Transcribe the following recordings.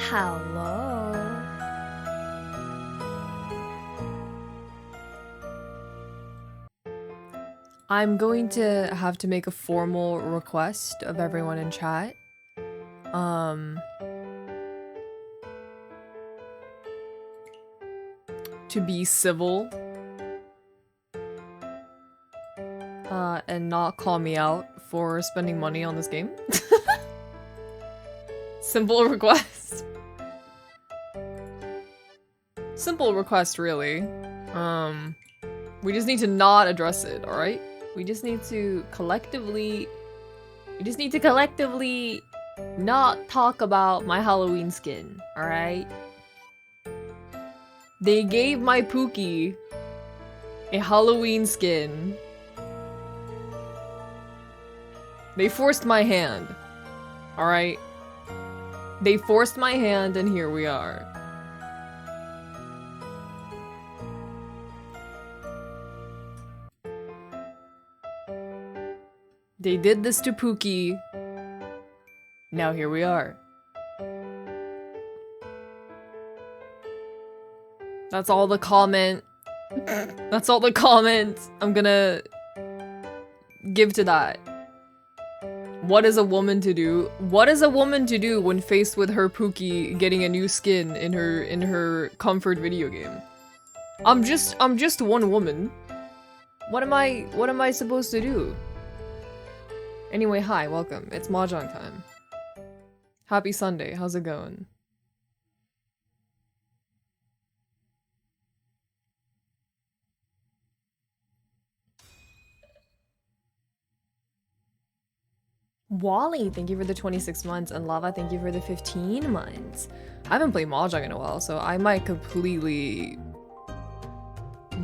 Hello. I'm going to have to make a formal request of everyone in chat. To be civil. And not call me out for spending money on this game. Simple request. Simple request, really. We just need to not address it, alright? We just need to collectively not talk about my Halloween skin, alright? They gave my Pookie a Halloween skin. They forced my hand, alright? They forced my hand and here we are. They did this to Pookie. Now here we are. That's all the comment. That's all the comment I'm gonna give to that. What is a woman to do? What is a woman to do when faced with her Pookie getting a new skin in her comfort video game? I'm just one woman. What am I supposed to do? Anyway, hi, welcome. It's Mahjong time. Happy Sunday. How's it going? Wally, thank you for the 26 months, and Lava, thank you for the 15 months. I haven't played Mahjong in a while, so I might completely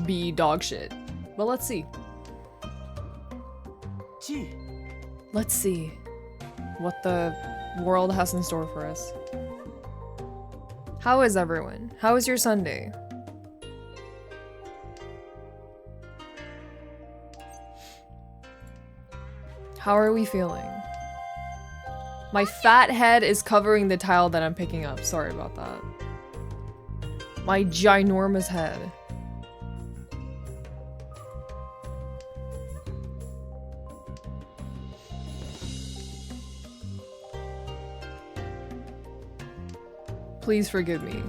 be dog shit. But let's see. Let's see what the world has in store for us. How is everyone? How is your Sunday? How are we feeling? My fat head is covering the tile that I'm picking up. Sorry about that. My ginormous head. Please forgive me.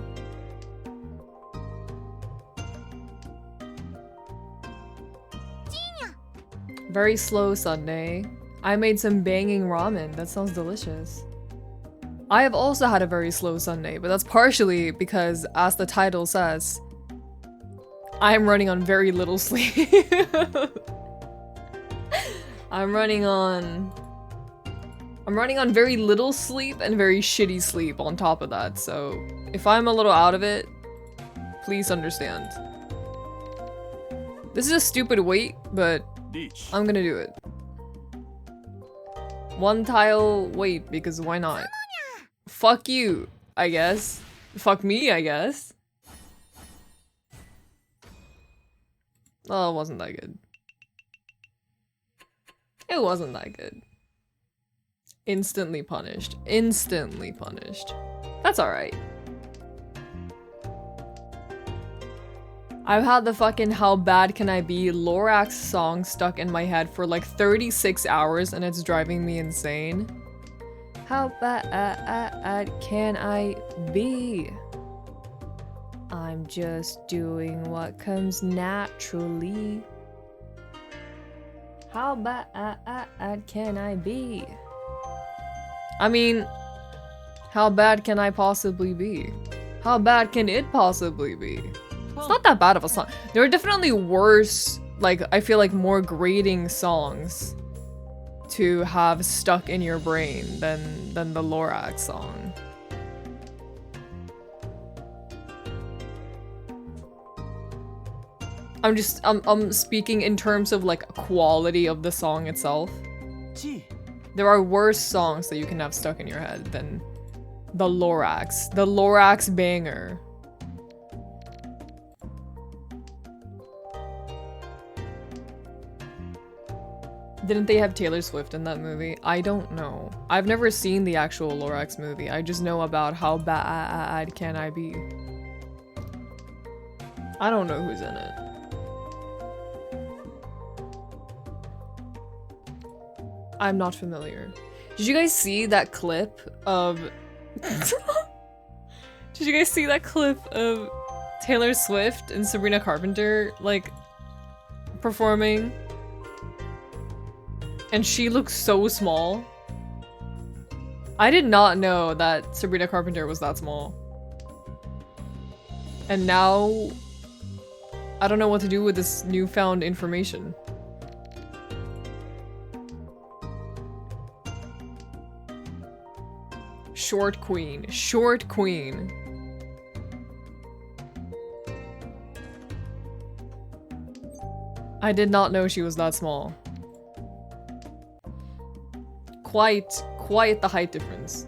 Very slow Sunday. I made some banging ramen. That sounds delicious. I have also had a very slow Sunday, but that's partially because, as the title says, I am running on very little sleep. I'm running on very little sleep and very shitty sleep on top of that, so if I'm a little out of it, please understand. This is a stupid wait, but I'm gonna do it. One tile wait, because why not? Fuck you, I guess. Fuck me, I guess. Oh, it wasn't that good. It wasn't that good. Instantly punished. Instantly punished. That's alright. I've had the fucking How Bad Can I Be Lorax song stuck in my head for like 36 hours and it's driving me insane. How bad can I be? I'm just doing what comes naturally. How bad can I be? I mean, how bad can I possibly be? How bad can it possibly be? It's not that bad of a song. There are definitely worse, like, I feel like more grating songs to have stuck in your brain than the Lorax song. I'm speaking in terms of like quality of the song itself. There are worse songs that you can have stuck in your head than the Lorax banger. Didn't they have Taylor Swift in that movie? I don't know. I've never seen the actual Lorax movie. I just know about how bad can I be. I don't know who's in it. I'm not familiar. Did you guys see that clip of... Did you guys see that clip of Taylor Swift and Sabrina Carpenter, like, performing? And she looks so small. I did not know that Sabrina Carpenter was that small. And now, I don't know what to do with this newfound information. Short queen. Short queen. I did not know she was that small. Quite the height difference.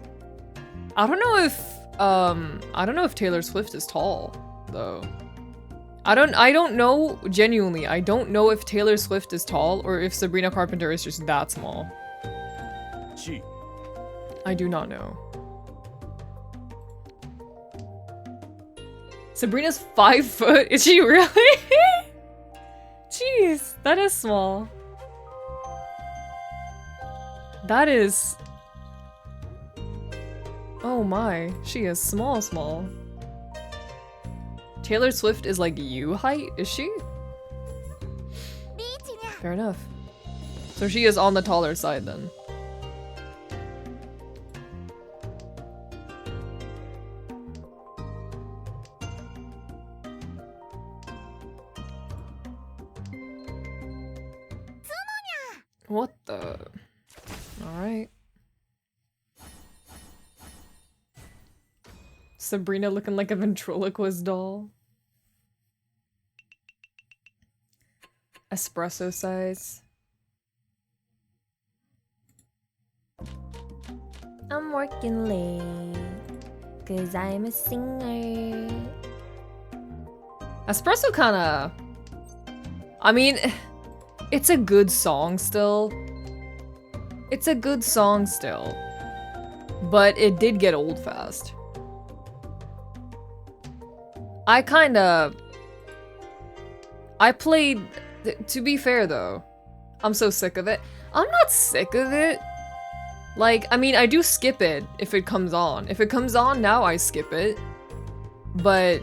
I don't know if Taylor Swift is tall, though. I don't know, genuinely, I don't know if Taylor Swift is tall or if Sabrina Carpenter is just that small. Gee. I do not know. Sabrina's 5 foot? Is she really? Jeez, that is small. That is... Oh my, she is small. Taylor Swift is like you height, is she? Fair enough. So she is on the taller side then. What the? Alright. Sabrina looking like a ventriloquist doll. Espresso size. I'm working late, 'cause I'm a singer. Espresso kinda... I mean... It's a good song still. It's a good song still. But it did get old fast. I played... To be fair though, I'm so sick of it. I'm not sick of it. Like, I mean, I do skip it if it comes on. If it comes on now, I skip it. But...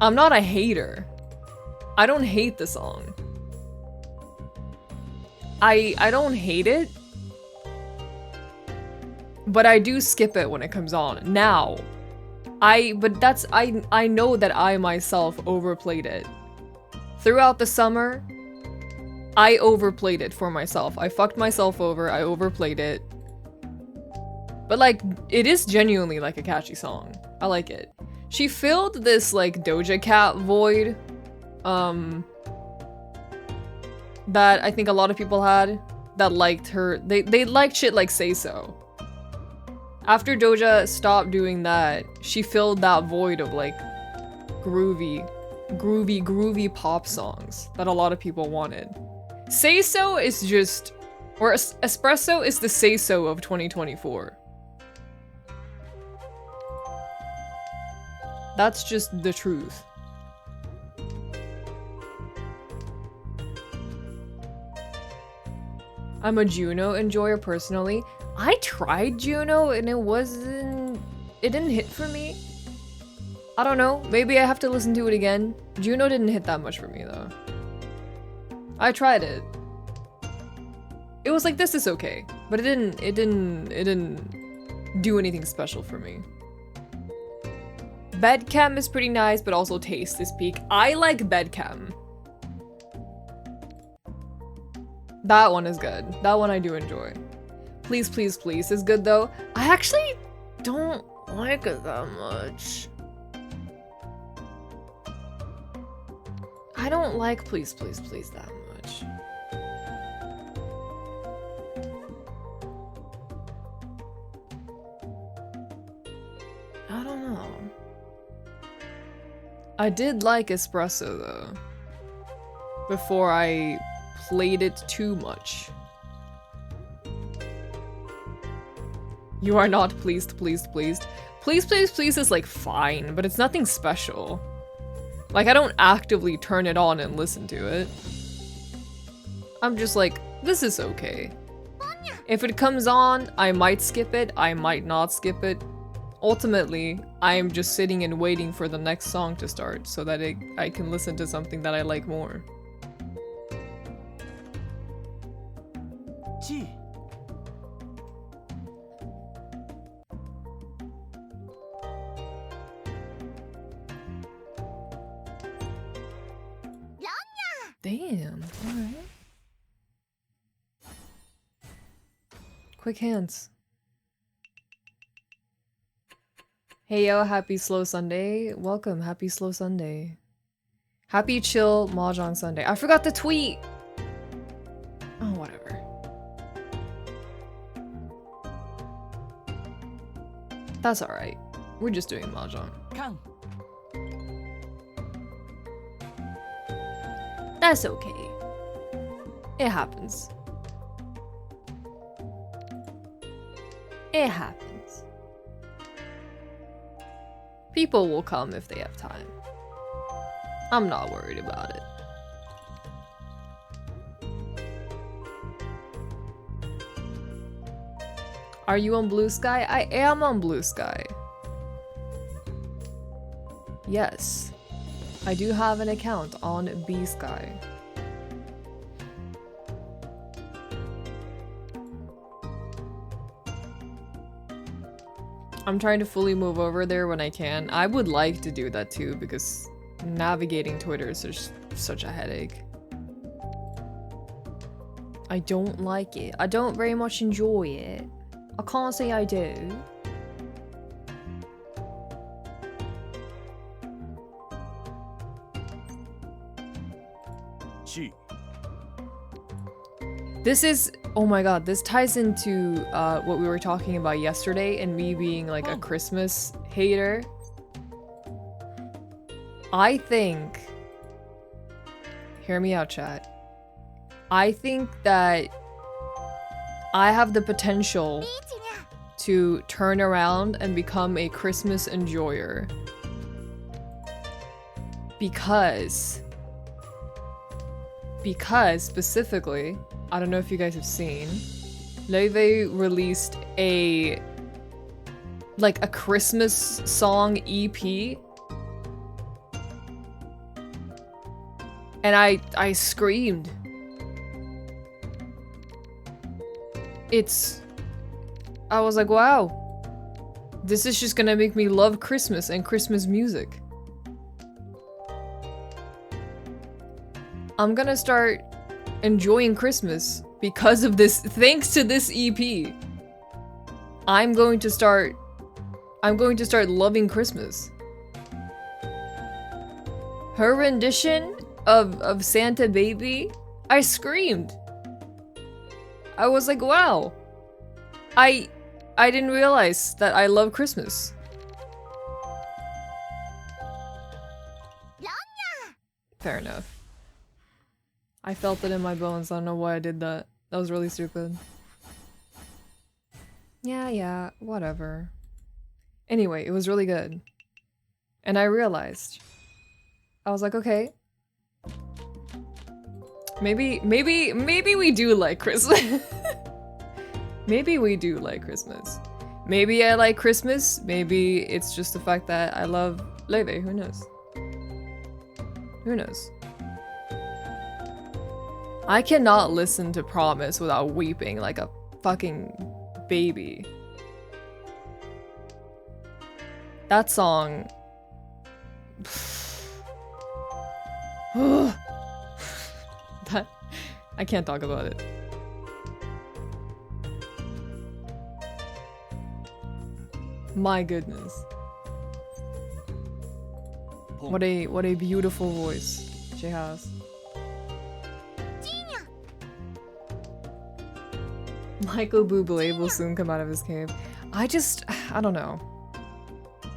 I'm not a hater. I don't hate the song. I don't hate it. But I do skip it when it comes on. Now. I know that I myself overplayed it. Throughout the summer, I overplayed it for myself. I fucked myself over, I overplayed it. But like, it is genuinely like a catchy song. I like it. She filled this like Doja Cat void. That I think a lot of people had that liked her. They liked shit like Say So. After Doja stopped doing that, she filled that void of like groovy pop songs that a lot of people wanted. Say So is just, or Espresso is the Say So of 2024. That's just the truth. I'm a Juno enjoyer personally. I tried Juno and it didn't hit for me. I don't know, maybe I have to listen to it again. Juno didn't hit that much for me though. I tried it. It was like, this is okay, but it didn't do anything special for me. Bedcam is pretty nice, but also taste is peak. I like Bedcam. That one is good. That one I do enjoy. Please, please, please is good though. I actually don't like it that much. I don't like Please, Please, Please that much. I don't know. I did like Espresso though. Before I played it too much. You are not pleased. Please, please is like fine, but it's nothing special. Like, I don't actively turn it on and listen to it. I'm just like, this is okay. If it comes on, I might skip it, I might not skip it. Ultimately, I am just sitting and waiting for the next song to start so that I can listen to something that I like more. G. Damn, alright. Quick hands. Hey yo, happy slow Sunday. Welcome, happy slow Sunday. Happy chill Mahjong Sunday. I forgot to tweet! Oh, whatever. That's alright. We're just doing Mahjong. Kang. That's okay. It happens. It happens. People will come if they have time. I'm not worried about it. Are you on Blue Sky? I am on Blue Sky. Yes. I do have an account on B-Sky. I'm trying to fully move over there when I can. I would like to do that too because navigating Twitter is just such a headache. I don't like it. I don't very much enjoy it. I can't say I do. G. This is, oh my god, this ties into what we were talking about yesterday and me being like a Christmas hater. I think, hear me out, chat. I think that I have the potential to turn around and become a Christmas enjoyer. Because specifically, I don't know if you guys have seen, Nerine00 released a Christmas song EP. And I screamed. I was like, wow. This is just gonna make me love Christmas and Christmas music. I'm gonna start enjoying Christmas because of this, thanks to this EP. I'm going to start loving Christmas. Her rendition of Santa Baby, I screamed. I was like, wow. I didn't realize that I love Christmas. Fair enough. I felt it in my bones. I don't know why I did that. That was really stupid. Yeah, whatever. Anyway, it was really good. And I realized. I was like, okay. Maybe we do like Christmas. Maybe we do like Christmas. Maybe I like Christmas. Maybe it's just the fact that I love Nerine00. Who knows? Who knows? I cannot listen to Promise without weeping like a fucking baby. That song... I can't talk about it. My goodness. What a beautiful voice she has. Michael Bublé will soon come out of his cave. I don't know.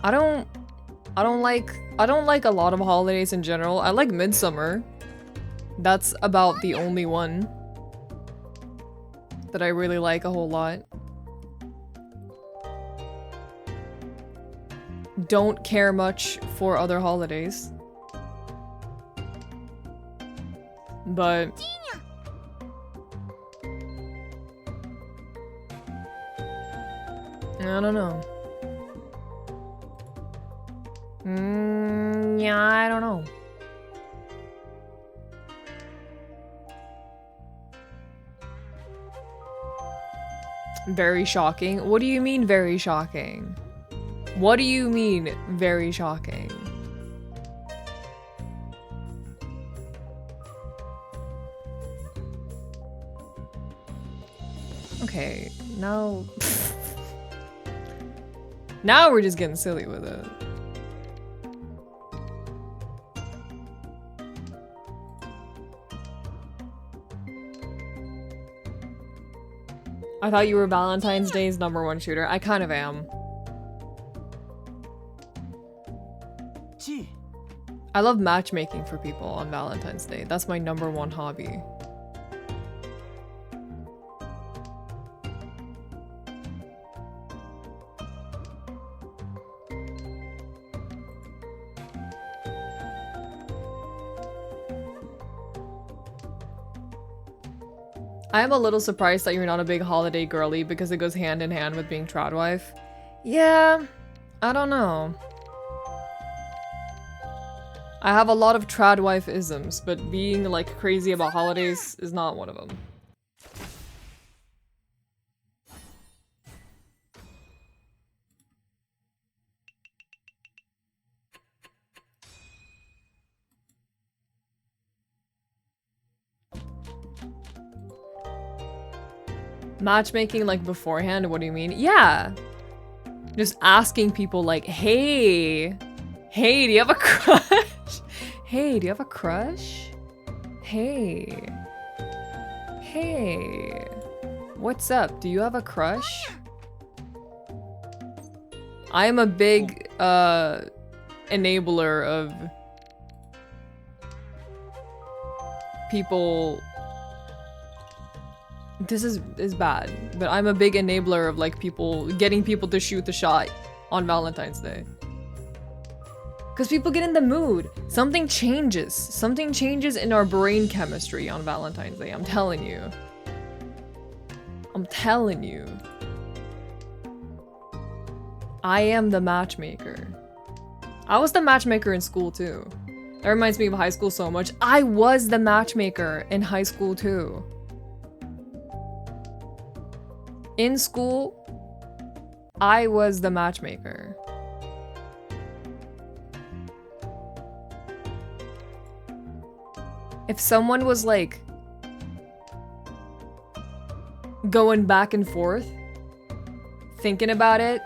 I don't like a lot of holidays in general. I like Midsummer. That's about the only one that I really like a whole lot. Don't care much for other holidays. But I don't know. Yeah, I don't know. Very shocking. What do you mean very shocking? What do you mean very shocking? Okay, now... now we're just getting silly with it. I thought you were Valentine's Day's #1 shooter. I kind of am. I love matchmaking for people on Valentine's Day. That's my #1 hobby. I am a little surprised that you're not a big holiday girly because it goes hand in hand with being trad wife. Yeah, I don't know. I have a lot of trad wife isms, but being like crazy about holidays is not one of them. Matchmaking like beforehand, what do you mean? Yeah. Just asking people like, hey, do you have a crush? Hey, do you have a crush? Hey, what's up? Do you have a crush? I am a big enabler of people. This is bad, but I'm a big enabler of like getting people to shoot the shot on Valentine's Day. Because people get in the mood. Something changes. Something changes in our brain chemistry on Valentine's Day. I'm telling you. I'm telling you. I am the matchmaker. I was the matchmaker in school too. That reminds me of high school so much. I was the matchmaker in high school too. In school, I was the matchmaker. If someone was like going back and forth, thinking about it,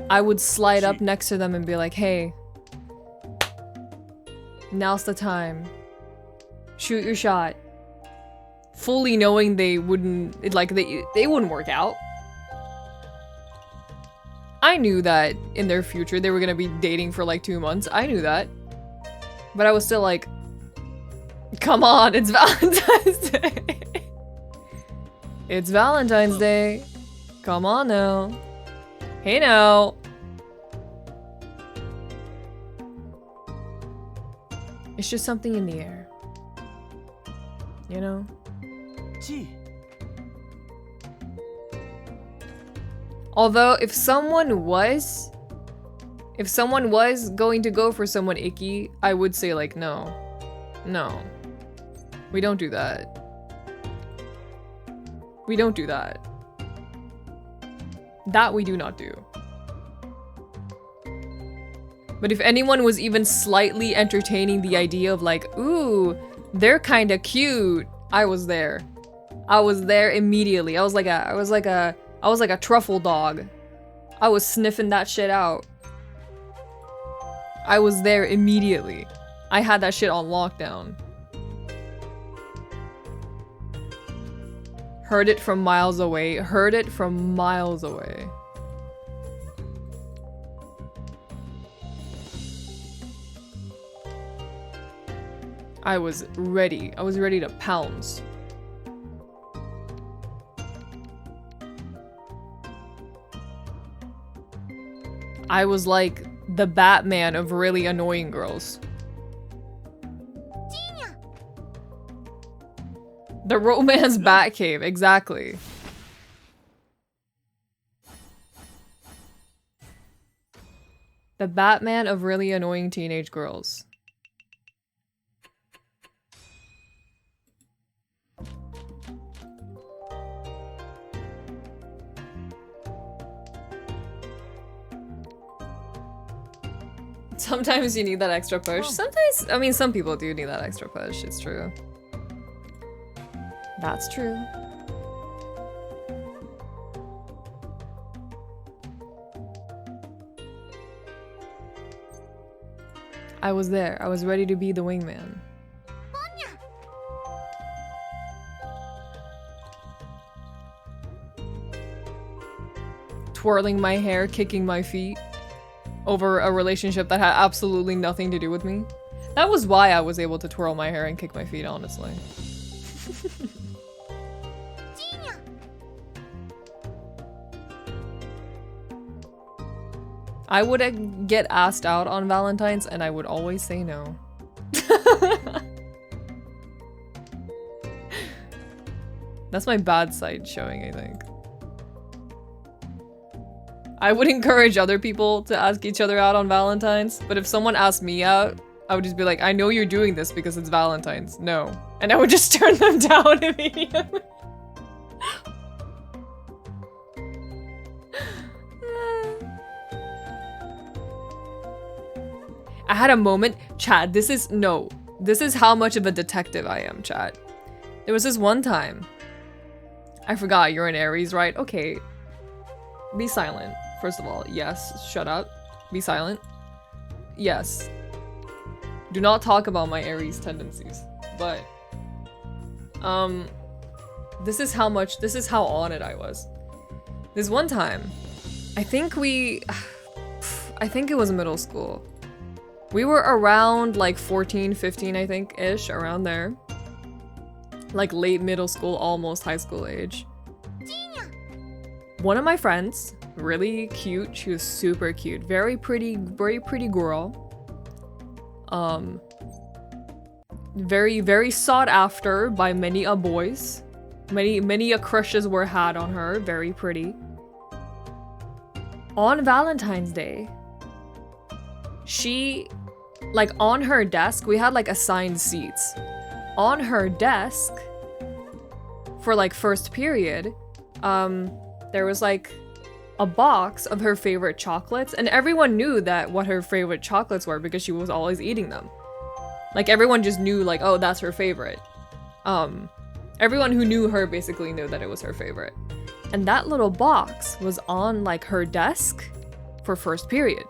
I would slide up next to them and be like, hey, now's the time. Shoot your shot. Fully knowing they wouldn't, they wouldn't work out. I knew that in their future they were gonna be dating for like 2 months. I knew that. But I was still like, come on, it's Valentine's Day. It's Valentine's Day. Come on now. Hey now. It's just something in the air. You know? Although, if someone was going to go for someone icky, I would say like, no. No. We don't do that. We don't do that. That we do not do. But if anyone was even slightly entertaining the idea of like, ooh, they're kinda cute, I was there. I was there immediately. I was like a truffle dog. I was sniffing that shit out. I was there immediately. I had that shit on lockdown. Heard it from miles away. Heard it from miles away. I was ready. I was ready to pounce. I was like the Batman of really annoying girls. The romance Batcave, exactly. The Batman of really annoying teenage girls. Sometimes you need that extra push. Sometimes, I mean, some people do need that extra push. It's true. That's true. I was there. I was ready to be the wingman. Twirling my hair, kicking my feet over a relationship that had absolutely nothing to do with me. That was why I was able to twirl my hair and kick my feet, honestly. I would get asked out on Valentine's and I would always say no. That's my bad side showing, I think. I would encourage other people to ask each other out on Valentine's, but if someone asked me out, I would just be like, I know you're doing this because it's Valentine's. No. And I would just turn them down immediately. I had a moment, Chad, this is how much of a detective I am, Chad. There was this one time. I forgot you're an Aries, right? Okay. Be silent, first of all. Yes, shut up. Be silent. Yes. Do not talk about my Aries tendencies. But, this is how on it I was. This one time, I think it was middle school. We were around like 14, 15, I think-ish, around there. Like late middle school, almost high school age. One of my friends, really cute, she was super cute, very pretty girl. Very, very sought after by many a boys. Many a crushes were had on her, very pretty. On Valentine's Day, she, like on her desk, we had like assigned seats. On her desk, for like first period, there was like a box of her favorite chocolates, and everyone knew that what her favorite chocolates were because she was always eating them. Like everyone just knew like, oh, that's her favorite. Everyone who knew her basically knew that it was her favorite. And that little box was on like her desk for first period.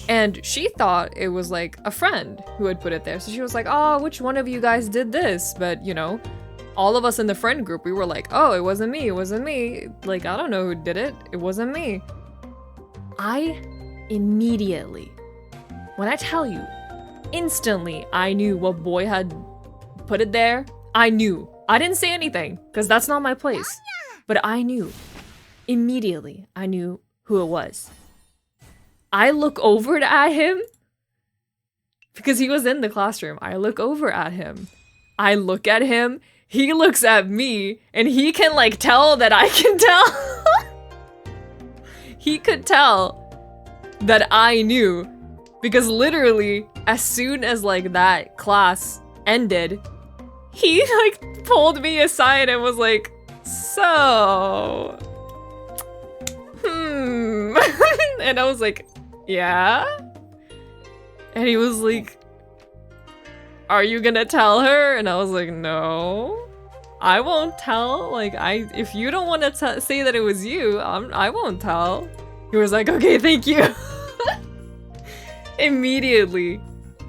And she thought it was like a friend who had put it there. So she was like, oh, which one of you guys did this? But you know, all of us in the friend group, we were like, oh, it wasn't me, it wasn't me. Like, I don't know who did it. It wasn't me. I immediately, when I tell you, instantly, I knew what boy had put it there. I knew. I didn't say anything, because that's not my place. But I knew. Immediately, I knew who it was. I look over at him because he was in the classroom. I look over at him. I look at him. He looks at me and he can like tell that I can tell. He could tell that I knew because literally as soon as like that class ended, he like pulled me aside and was like, so, and I was like, yeah? And he was like, are you gonna tell her? And I was like, no, I won't tell. Like, if you don't want to say that it was you, I won't tell. He was like, okay, thank you. Immediately,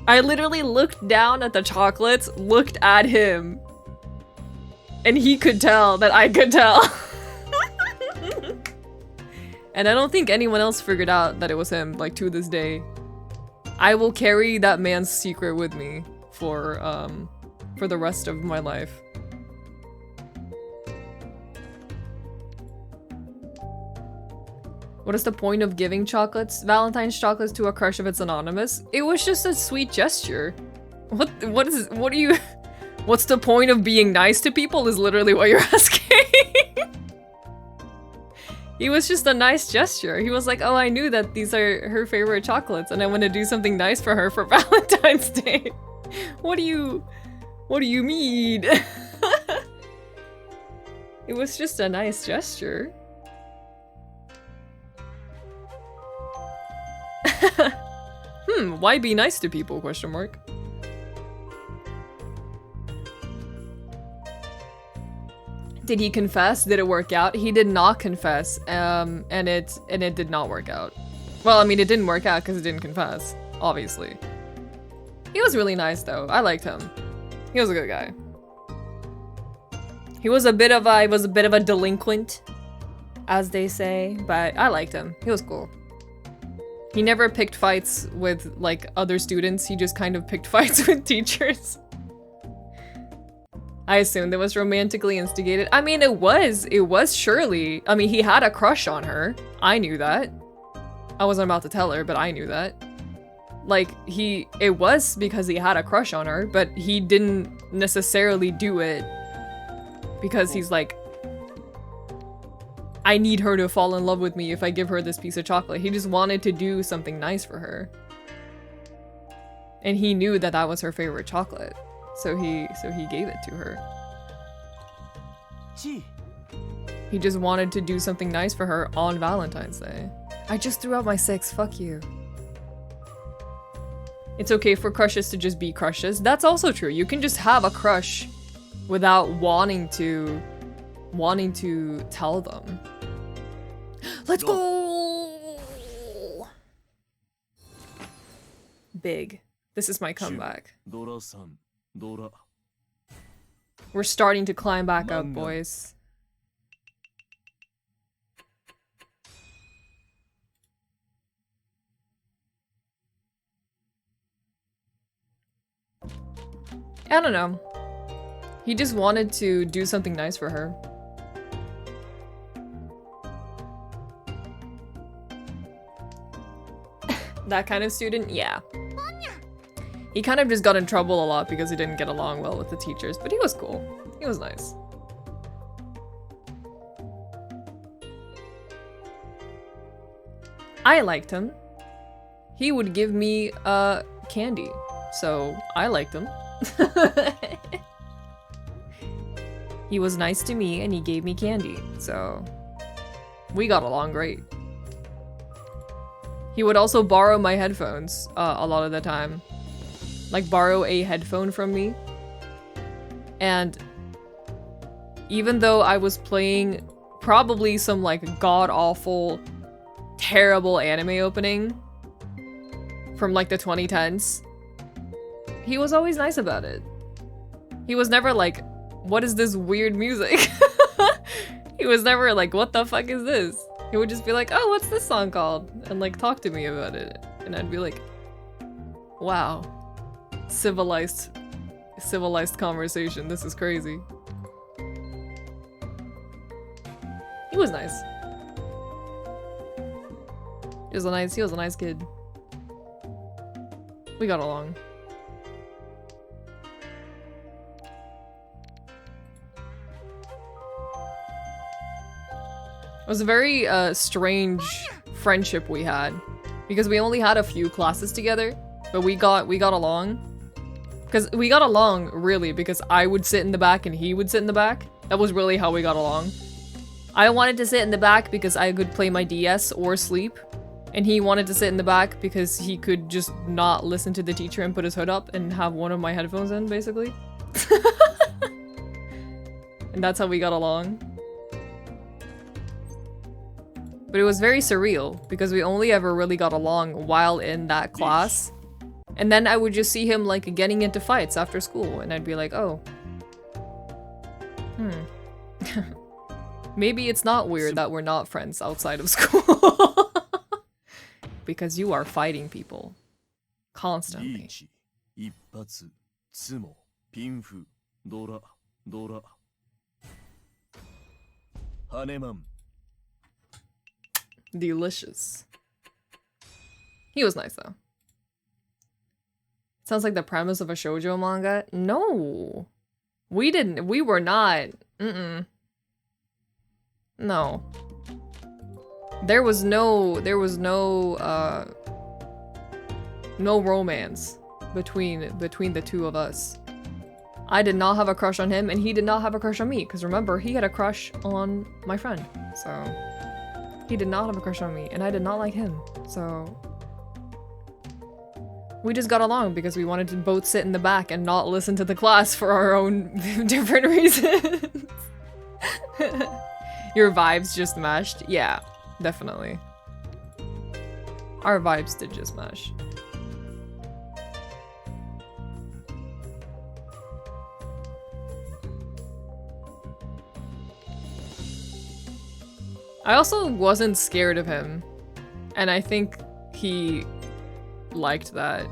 I literally looked down at the chocolates, looked at him, and he could tell that I could tell. And I don't think anyone else figured out that it was him, like, to this day. I will carry that man's secret with me for the rest of my life. What is the point of giving chocolates, Valentine's chocolates to a crush if it's anonymous? It was just a sweet gesture. What are you, what's the point of being nice to people is literally what you're asking. It was just a nice gesture. He was like, oh, I knew that these are her favorite chocolates and I want to do something nice for her for Valentine's Day. What do you mean? It was just a nice gesture. Why be nice to people, question mark? Did he confess? Did it work out? He did not confess, and it did not work out. Well, I mean, it didn't work out because it didn't confess, obviously. He was really nice though. I liked him. He was a good guy. He was a bit of a delinquent, as they say, but I liked him. He was cool. He never picked fights with, like, other students. He just kind of picked fights with teachers. I assumed it was romantically instigated. I mean, it was surely. I mean, he had a crush on her. I knew that. I wasn't about to tell her, but I knew that. Like, it was because he had a crush on her, but he didn't necessarily do it because he's like, I need her to fall in love with me if I give her this piece of chocolate. He just wanted to do something nice for her. And he knew that that was her favorite chocolate. So he gave it to her. He just wanted to do something nice for her on Valentine's Day. I just threw out my 6, fuck you. It's okay for crushes to just be crushes. That's also true. You can just have a crush without wanting to tell them. Let's go! Big. This is my comeback. We're starting to climb back up, boys. I don't know. He just wanted to do something nice for her. That kind of student? Yeah. He kind of just got in trouble a lot because he didn't get along well with the teachers, but he was cool. He was nice. I liked him. He would give me candy, so I liked him. He was nice to me and he gave me candy, so we got along great. He would also borrow my headphones a lot of the time. Like, borrow a headphone from me. And even though I was playing probably some, like, god-awful, terrible anime opening from, like, the 2010s, he was always nice about it. He was never like, what is this weird music? He was never like, what the fuck is this? He would just be like, oh, what's this song called? And like, talk to me about it. And I'd be like, wow. Civilized conversation. This is crazy. He was nice. He was a nice kid. We got along. It was a very strange friendship we had because we only had a few classes together, but we got along. Because we got along really because I would sit in the back and he would sit in the back. That was really how we got along. I wanted to sit in the back because I could play my DS or sleep, and he wanted to sit in the back because he could just not listen to the teacher and put his hood up and have one of my headphones in, basically. And that's how we got along. But it was very surreal because we only ever really got along while in that class. And then I would just see him like getting into fights after school and I'd be like, oh. Maybe it's not weird that we're not friends outside of school. Because you are fighting people. Constantly. つもピンフドラドラハネマン Delicious. He was nice though. Sounds like the premise of a shoujo manga. No. We were not. No. There was no romance between the two of us. I did not have a crush on him and he did not have a crush on me, because remember, he had a crush on my friend. So he did not have a crush on me and I did not like him. So we just got along because we wanted to both sit in the back and not listen to the class for our own different reasons. Your vibes just meshed? Yeah, definitely. Our vibes did just mesh. I also wasn't scared of him, and I think he liked that.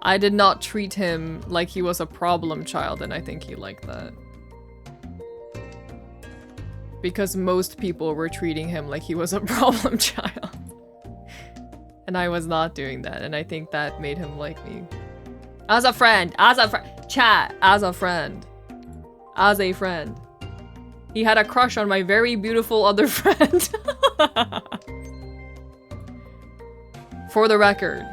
I did not treat him like he was a problem child, and I think he liked that. Because most people were treating him like he was a problem child. And I was not doing that, and I think that made him like me. As a friend! Chat! As a friend. As a friend. He had a crush on my very beautiful other friend. For the record.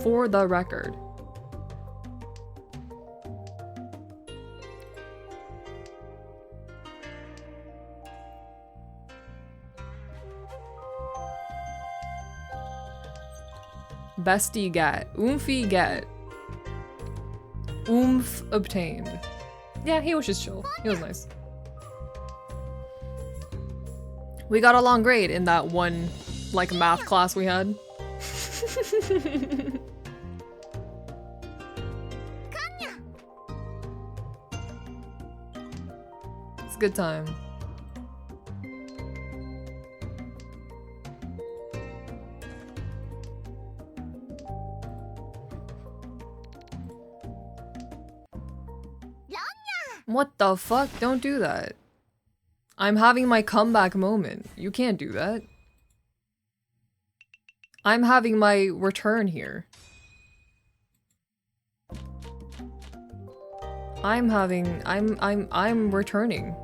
For the record. Bestie get. Oomphy get. Oomph obtained. Yeah, he was just chill. He was nice. We got along great in that one, like, math class we had. It's a good time. What the fuck? Don't do that. I'm having my comeback moment. You can't do that. I'm having my return here. I'm returning.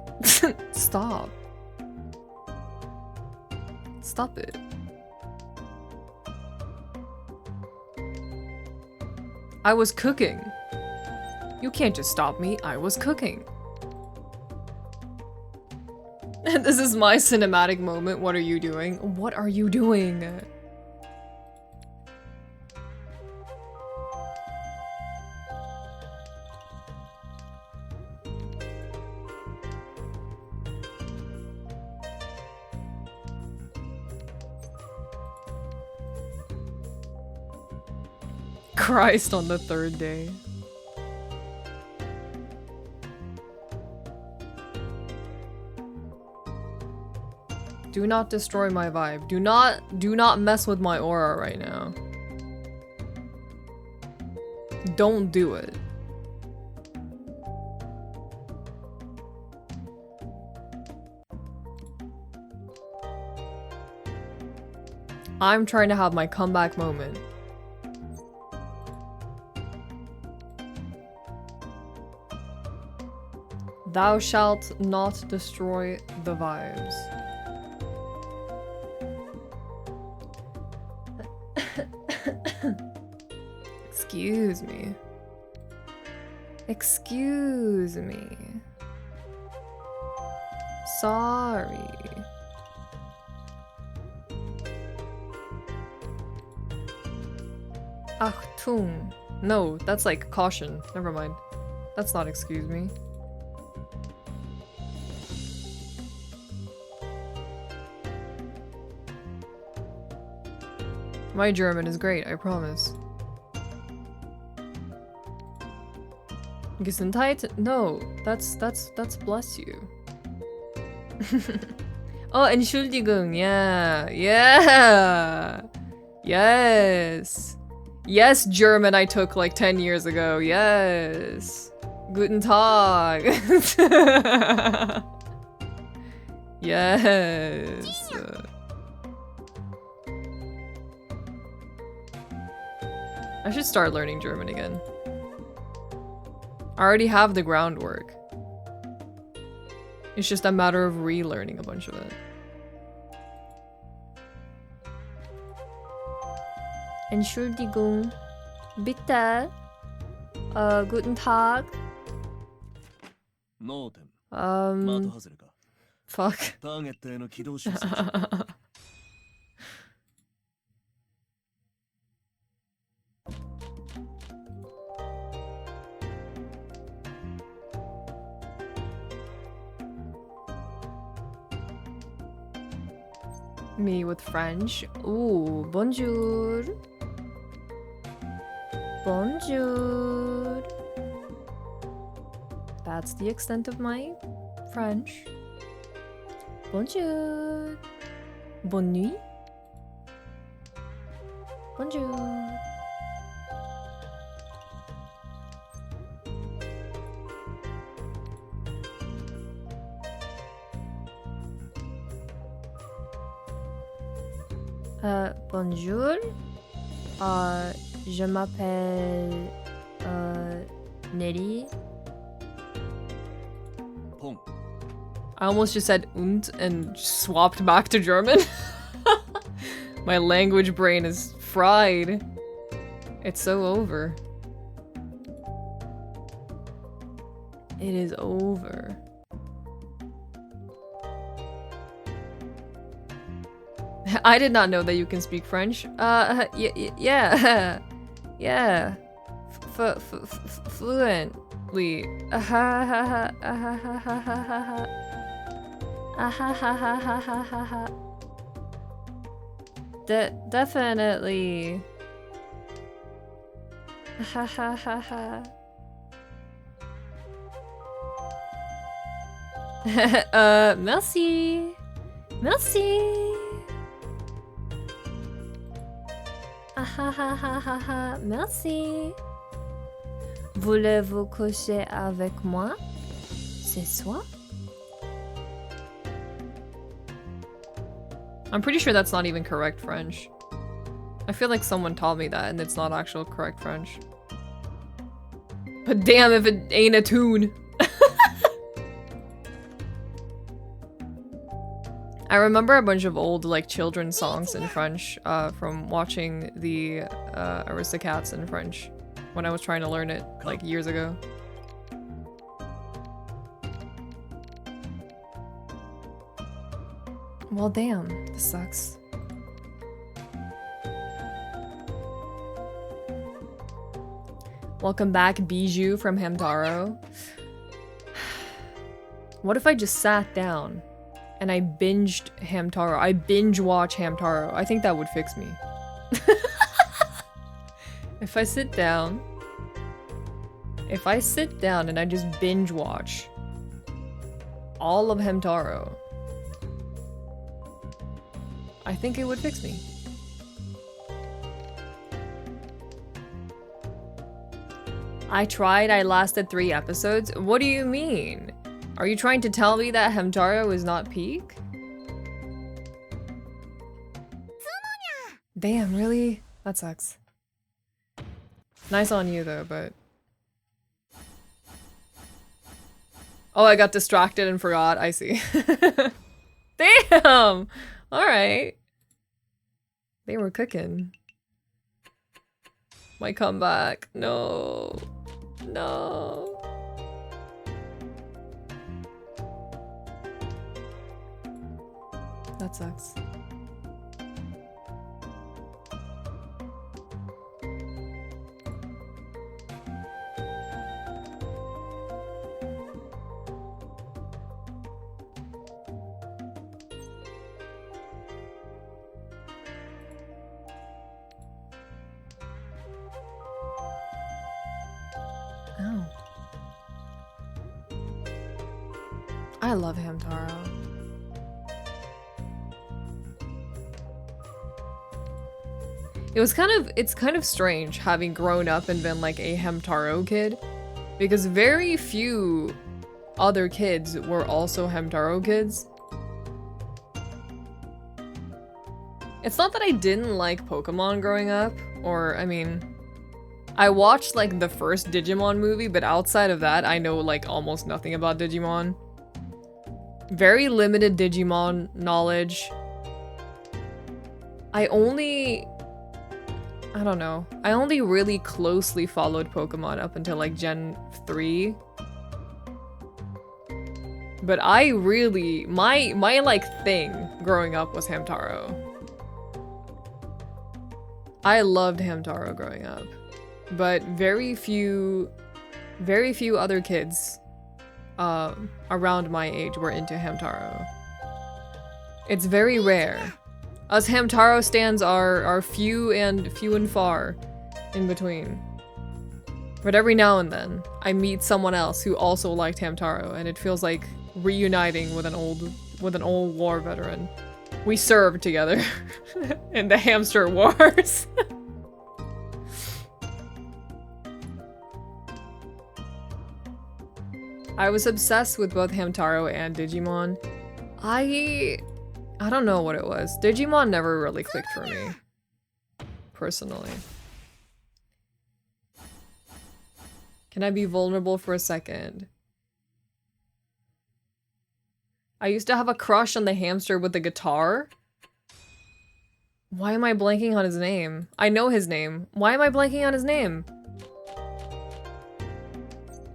Stop. Stop it. I was cooking. You can't just stop me. I was cooking. This is my cinematic moment. What are you doing? What are you doing? Christ on the third day. Do not destroy my vibe. Do not mess with my aura right now. Don't do it. I'm trying to have my comeback moment. Thou shalt not destroy the vibes. Excuse me. Excuse me. Sorry. Achtung. No, that's like caution. Never mind. That's not excuse me. My German is great, I promise. Gesundheit? No, that's bless you. Oh, Entschuldigung, yeah. Yes. Yes, German I took like 10 years ago. Yes. Guten Tag. Yes. I should start learning German again. I already have the groundwork. It's just a matter of relearning a bunch of it. Entschuldigung. Bitte. Guten Tag. Fuck. Me with French. Ooh, bonjour. Bonjour. That's the extent of my French. Bonjour. Bonne nuit. Bonjour. Bonjour. Je m'appelle Nelly. I almost just said and swapped back to German. My language brain is fried. It's so over. It is over. I did not know that you can speak French. Yeah. Yeah. Fluently. Definitely. Merci. Merci. Merci. Voulez-vous coucher avec moi ce soir? I'm pretty sure that's not even correct French. I feel like someone taught me that and it's not actual correct French. But damn if it ain't a tune. I remember a bunch of old like children's songs in French from watching the Aristocats in French when I was trying to learn it like years ago. Well, damn, this sucks. Welcome back, Bijou from Hamtaro. What if I just sat down and I binged Hamtaro? I binge watch Hamtaro. I think that would fix me. If I sit down and I just binge watch all of Hamtaro, I think it would fix me. I tried, I lasted 3 episodes. What do you mean? Are you trying to tell me that Hamtaro is not peak? Damn, really? That sucks. Nice on you though, but... Oh, I got distracted and forgot. I see. Damn! Alright. They were cooking. My comeback. No. No. That sucks. Oh. I love Hamtaro. It's kind of strange having grown up and been like a Hamtaro kid, because very few other kids were also Hamtaro kids. It's not that I didn't like Pokemon growing up, or I mean, I watched like the first Digimon movie, but outside of that, I know like almost nothing about Digimon. Very limited Digimon knowledge. I don't know. I only really closely followed Pokemon up until like Gen 3. But I really, my like thing growing up was Hamtaro. I loved Hamtaro growing up. But very few other kids around my age were into Hamtaro. It's very rare. Us Hamtaro stands are few and far in between. But every now and then, I meet someone else who also liked Hamtaro, and it feels like reuniting with an old war veteran. We served together in the hamster wars. I was obsessed with both Hamtaro and Digimon. I don't know what it was. Digimon never really clicked for me. Personally. Can I be vulnerable for a second? I used to have a crush on the hamster with the guitar. Why am I blanking on his name? I know his name. Why am I blanking on his name?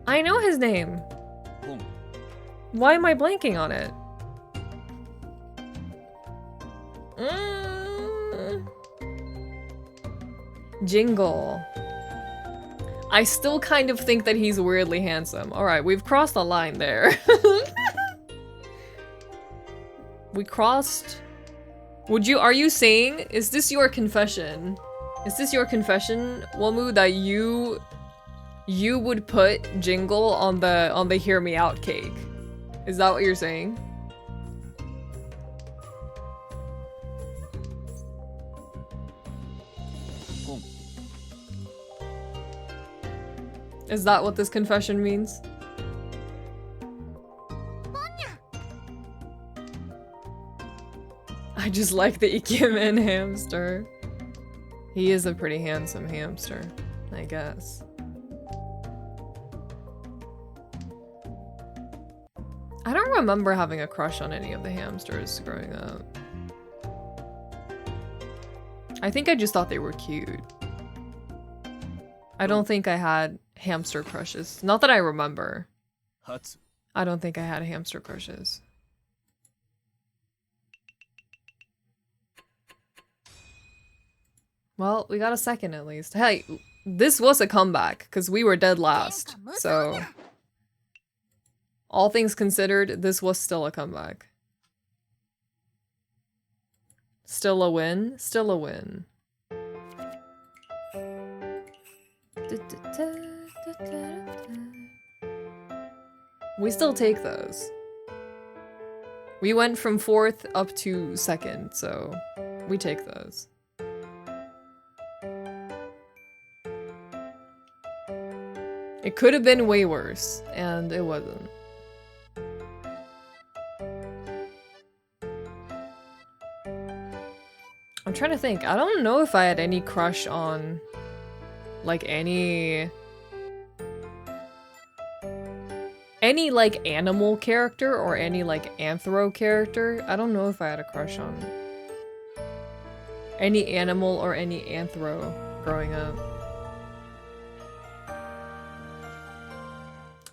I know his name. Why am I blanking on it? Jingle. I still kind of think that he's weirdly handsome. Alright, we've crossed the line there. We crossed... Are you saying, is this your confession? Is this your confession, Womu, that you would put Jingle on the Hear Me Out cake? Is that what you're saying? Is that what this confession means? I just like the Ikemen hamster. He is a pretty handsome hamster, I guess. I don't remember having a crush on any of the hamsters growing up. I think I just thought they were cute. I don't think I had hamster crushes. Not that I remember. I don't think I had hamster crushes. Well, we got a second at least. Hey, this was a comeback, because we were dead last. So, all things considered, this was still a comeback. Still a win? Still a win. We still take those. We went from 4th up to 2nd, so we take those. It could have been way worse, and it wasn't. I'm trying to think. I don't know if I had any crush on, like, any like animal character or any like anthro character. I don't know if I had a crush on any animal or any anthro growing up.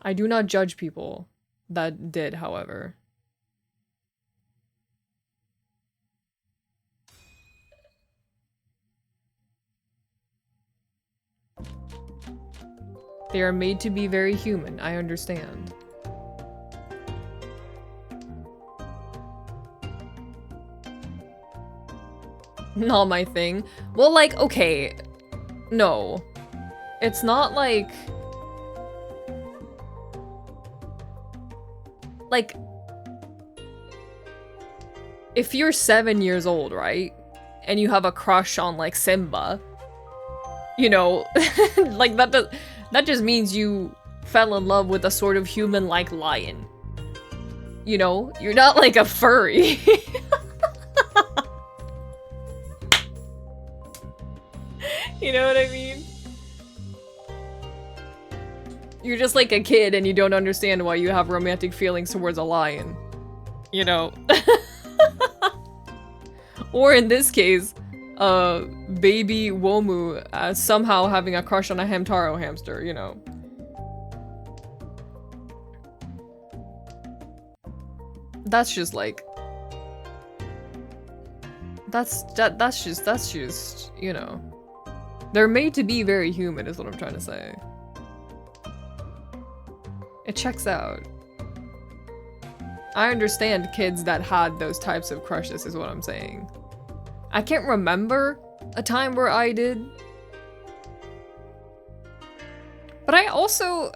I do not judge people that did, however. They are made to be very human, I understand. Not my thing. Well, like, okay. No. It's not like... Like... If you're 7 years old, right? and you have a crush on like Simba, you know, like that just means you fell in love with a sort of human-like lion. You know, you're not like a furry. You know what I mean? You're just like a kid and you don't understand why you have romantic feelings towards a lion. You know? Or in this case, baby Womu somehow having a crush on a Hamtaro hamster, you know? That's just like... That's just, you know... They're made to be very human is what I'm trying to say. It checks out. I understand kids that had those types of crushes is what I'm saying. I can't remember a time where I did. But I also...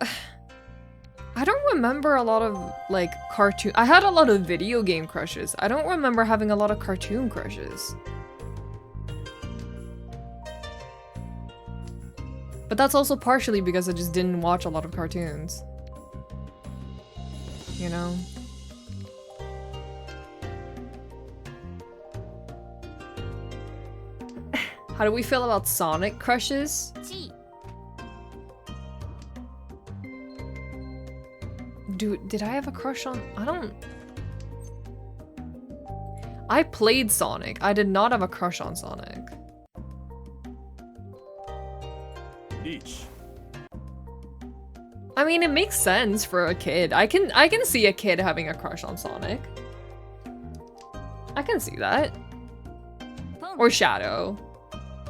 I don't remember a lot of, like, cartoon... I had a lot of video game crushes. I don't remember having a lot of cartoon crushes. But that's also partially because I just didn't watch a lot of cartoons. You know? How do we feel about Sonic crushes? Dude, did I have a crush on... I played Sonic. I did not have a crush on Sonic. I mean, it makes sense for a kid. I can see a kid having a crush on Sonic. I can see that. Or Shadow.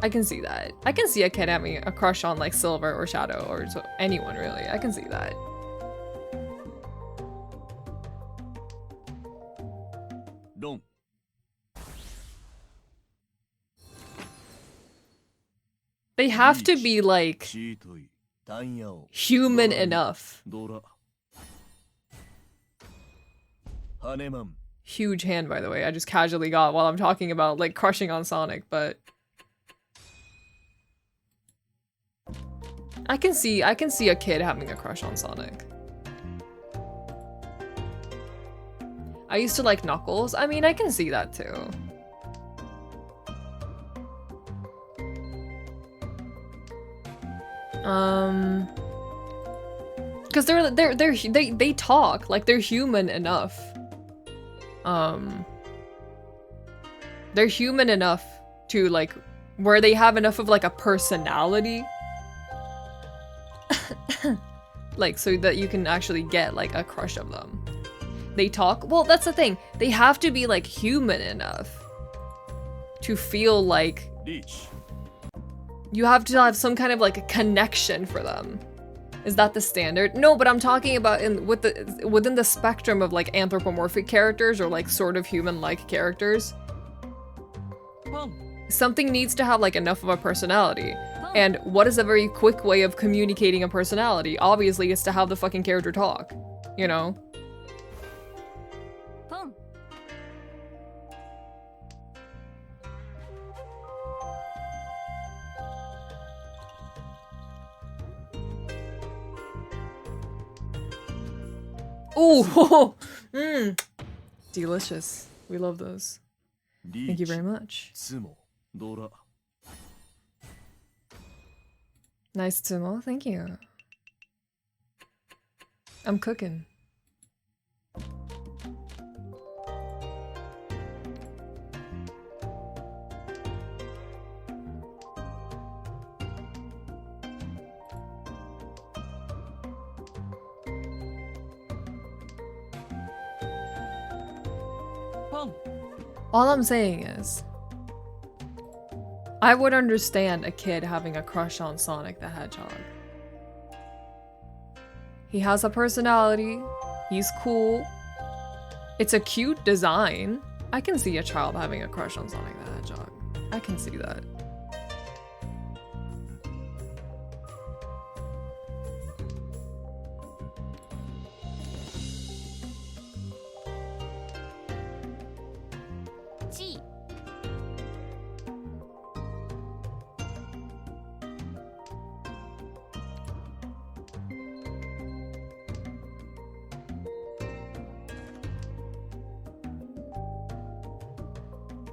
I can see that. I can see a kid having a crush on like Silver or Shadow or anyone really. I can see that. They have to be like human enough. Huge hand, by the way. I just casually got while I'm talking about like crushing on Sonic, but I can see a kid having a crush on Sonic. I used to like Knuckles. I mean, I can see that too. Because they talk, like they're human enough. They're human enough to like, where they have enough of like a personality. Like, so that you can actually get like a crush of them. They talk, well, that's the thing. They have to be like human enough to feel like you have to have some kind of like a connection for them. Is that the standard? No, but I'm talking about within the spectrum of like anthropomorphic characters or like sort of human-like characters. Something needs to have like enough of a personality. And what is a very quick way of communicating a personality? Obviously, it's to have the fucking character talk, you know? Ooh, delicious. We love those. Thank you very much. Nice tsumo, thank you. I'm cooking. All I'm saying is, I would understand a kid having a crush on Sonic the Hedgehog. He has a personality, he's cool, it's a cute design. I can see a child having a crush on Sonic the Hedgehog. I can see that.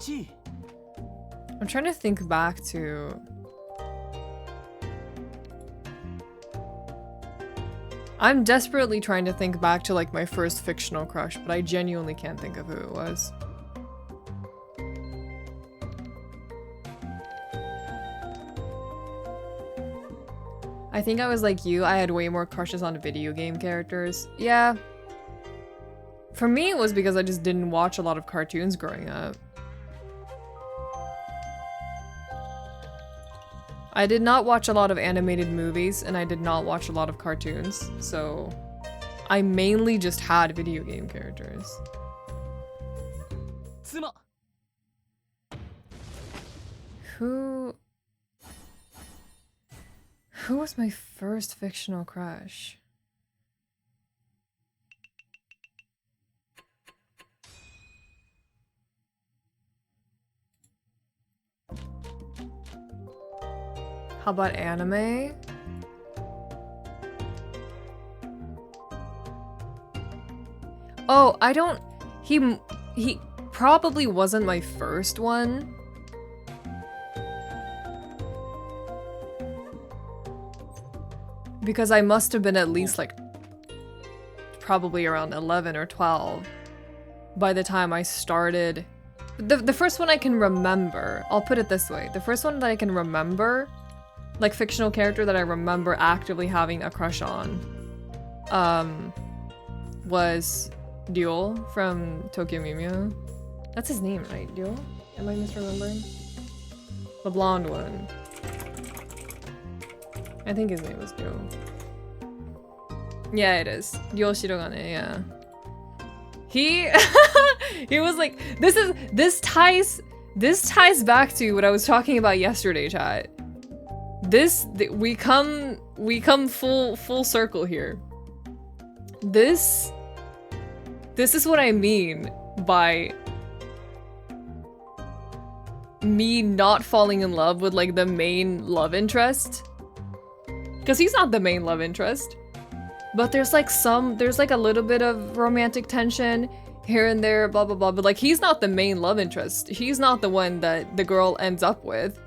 1位 I'm trying to think back to... I'm desperately trying to think back to like my first fictional crush, but I genuinely can't think of who it was. I think I was like you, I had way more crushes on video game characters. Yeah. For me, it was because I just didn't watch a lot of cartoons growing up. I did not watch a lot of animated movies, and I did not watch a lot of cartoons, so I mainly just had video game characters. 妻 Who was my first fictional crush? How about anime? Oh, I don't... He probably wasn't my first one. Because I must have been at least like... probably around 11 or 12 by the time I started... The first one I can remember, I'll put it this way, the first one that I can remember, like fictional character that I remember actively having a crush on, was Duel from Tokyo Mew. That's his name, right? Duel? Am I misremembering? The blonde one. I think his name was Duel. Yeah, it is. Duel Shirogane, yeah. He was like, this ties back to what I was talking about yesterday, chat. We come full circle here. This is what I mean by me not falling in love with like the main love interest. Because he's not the main love interest. But there's like a little bit of romantic tension here and there, blah blah blah, but like he's not the main love interest. He's not the one that the girl ends up with.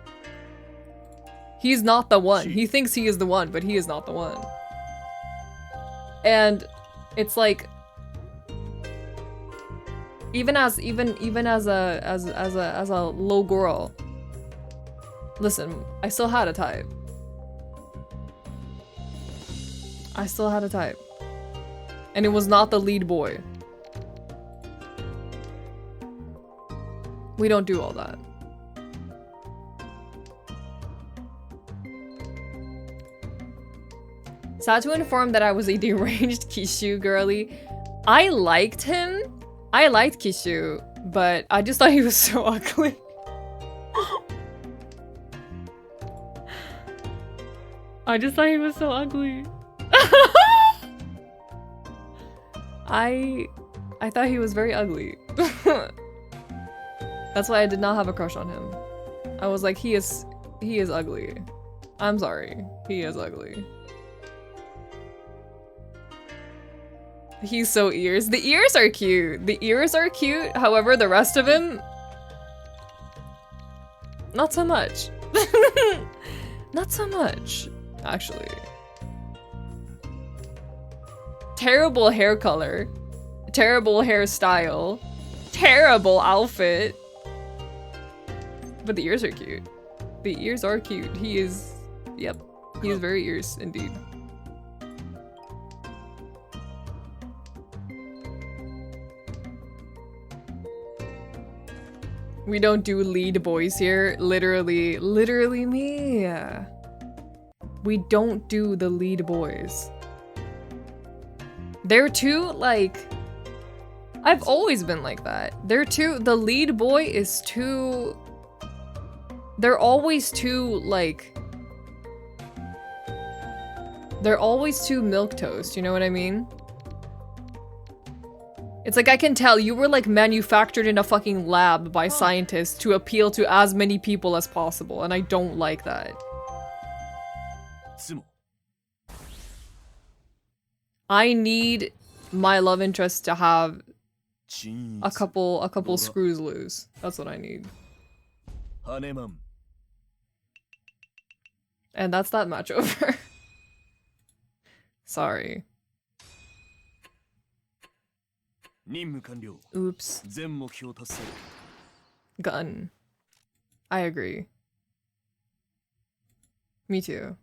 He's not the one. He thinks he is the one, but he is not the one. And it's like even as a little girl, listen, I still had a type. I still had a type. And it was not the lead boy. We don't do all that. Sad to inform that I was a deranged Kishu girly. I liked him. I liked Kishu, but I just thought he was so ugly. I just thought he was so ugly. I thought he was very ugly. That's why I did not have a crush on him. I was like, he is ugly. I'm sorry, he is ugly. He's so ears. The ears are cute. The ears are cute. However, the rest of him, not so much. Not so much, actually. Terrible hair color, terrible hairstyle, terrible outfit. But the ears are cute. The ears are cute. He is, yep, he is very ears indeed. We don't do lead boys here. Literally me. We don't do the lead boys. They're too, like... I've always been like that. They're too... The lead boy is too... They're always too, like... They're always too milquetoast, you know what I mean? It's like, I can tell you were like manufactured in a fucking lab by scientists to appeal to as many people as possible, and I don't like that. I need my love interest to have a couple screws loose. That's what I need. ハネマン And that's that match over. Sorry. 任務完了 Oops. 全目標達成 Gun. I agree. Me too.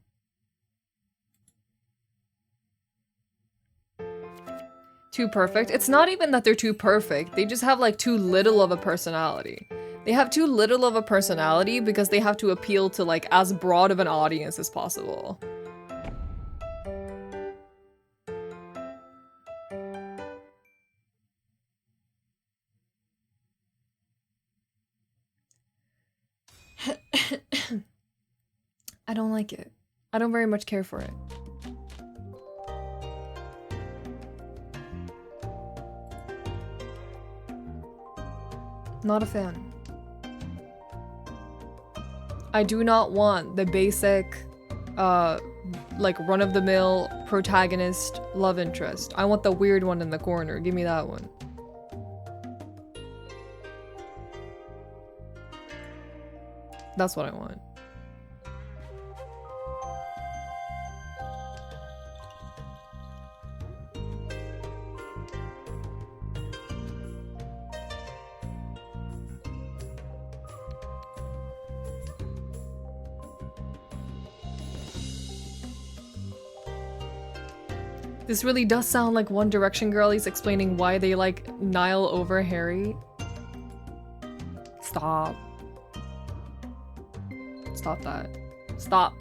Too perfect? It's not even that they're too perfect. They just have like too little of a personality. They have too little of a personality because they have to appeal to like as broad of an audience as possible. I don't like it. I don't very much care for it. Not a fan. I do not want the basic, like run-of-the-mill protagonist love interest. I want the weird one in the corner. Give me that one. That's what I want. This really does sound like One Direction girlies explaining why they like Niall over Harry. Stop. Stop that. Stop.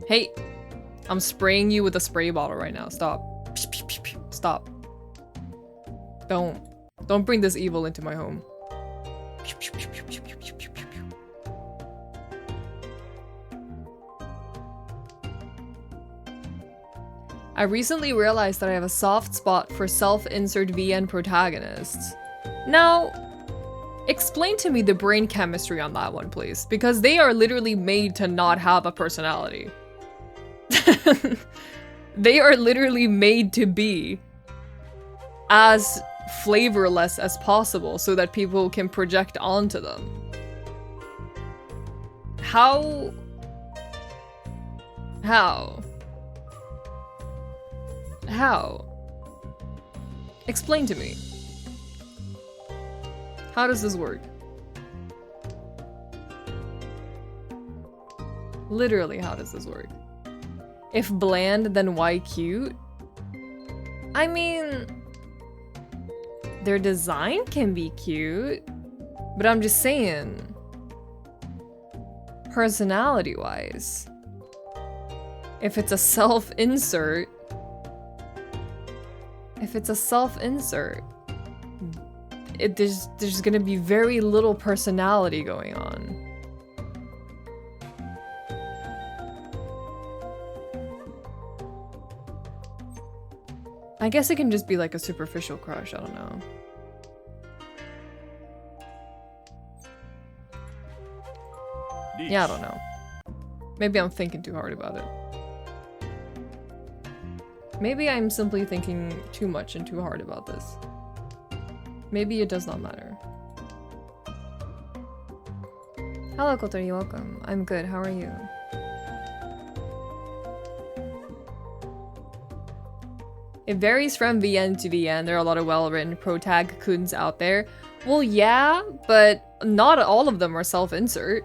Hey! I'm spraying you with a spray bottle right now. Stop. Stop. Don't bring this evil into my home. I recently realized that I have a soft spot for self-insert VN protagonists. Now, explain to me the brain chemistry on that one, please, because they are literally made to not have a personality. They are literally made to be as flavorless as possible so that people can project onto them. How? Explain to me. How does this work? Literally, how does this work? If bland, then why cute? I mean, their design can be cute, but I'm just saying, personality-wise, if it's a self-insert, there's gonna be very little personality going on. I guess it can just be like a superficial crush, I don't know. Yeah, I don't know. Maybe I'm thinking too hard about it. Maybe I'm simply thinking too much and too hard about this. Maybe it does not matter. Hello, Kotori, welcome. I'm good, how are you? It varies from VN to VN. There are a lot of well-written protag kuns out there. Well, yeah, but not all of them are self-insert.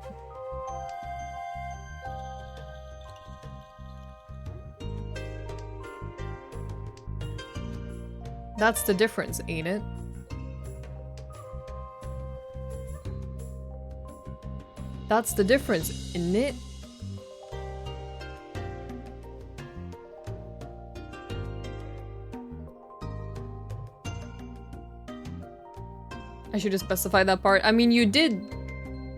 That's the difference, ain't it? That's the difference, isn't it? I should have specified that part. I mean, you did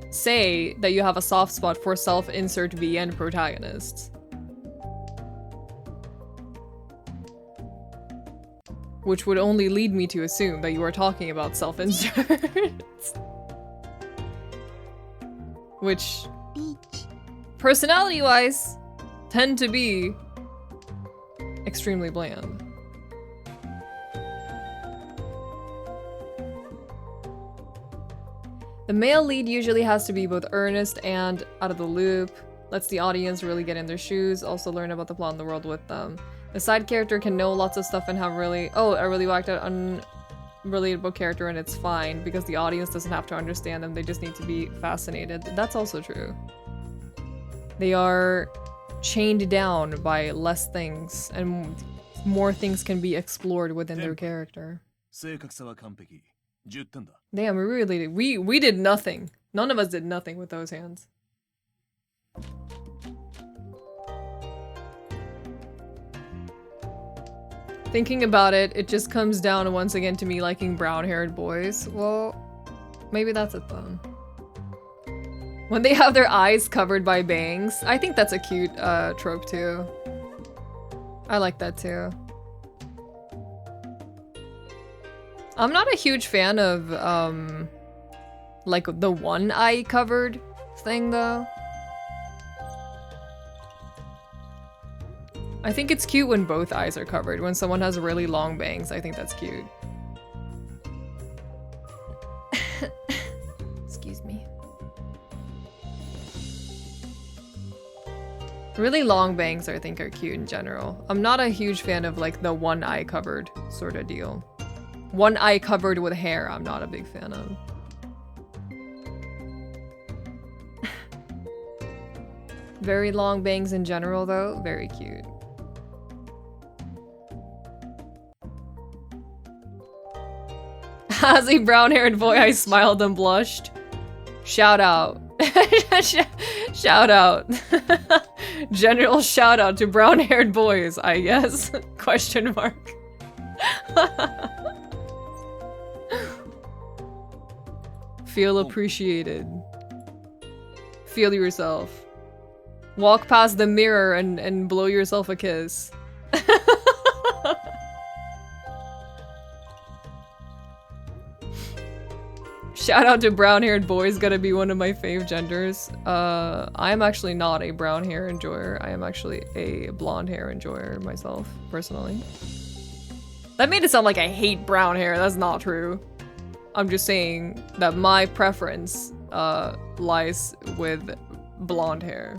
say that you have a soft spot for self-insert VN protagonists. Which would only lead me to assume that you are talking about self-inserts. Which, personality-wise, tend to be extremely bland. The male lead usually has to be both earnest and out of the loop. Lets the audience really get in their shoes, also learn about the plot in the world with them. The side character can know lots of stuff and have a really whacked out unrelatable character, and it's fine because the audience doesn't have to understand them, they just need to be fascinated. That's also true. They are chained down by less things, and more things can be explored within their character. Damn, we did nothing. None of us did nothing with those hands. Thinking about it, it just comes down once again to me liking brown-haired boys. Well, maybe that's it then. When they have their eyes covered by bangs, I think that's a cute trope too. I like that too. I'm not a huge fan of like the one eye covered thing though. I think it's cute when both eyes are covered. When someone has really long bangs, I think that's cute. Excuse me. Really long bangs I think are cute in general. I'm not a huge fan of like the one eye covered sort of deal. One eye covered with hair, I'm not a big fan of. Very long bangs in general though, very cute. As a brown-haired boy, I smiled and blushed. Shout out. Shout out. General shout out to brown-haired boys, I guess. Question mark. Feel appreciated. Feel yourself. Walk past the mirror and blow yourself a kiss. Shout out to brown-haired boys, gotta be one of my fave genders. I'm actually not a brown hair enjoyer. I am actually a blonde hair enjoyer myself, personally. That made it sound like I hate brown hair. That's not true. I'm just saying that my preference lies with blonde hair.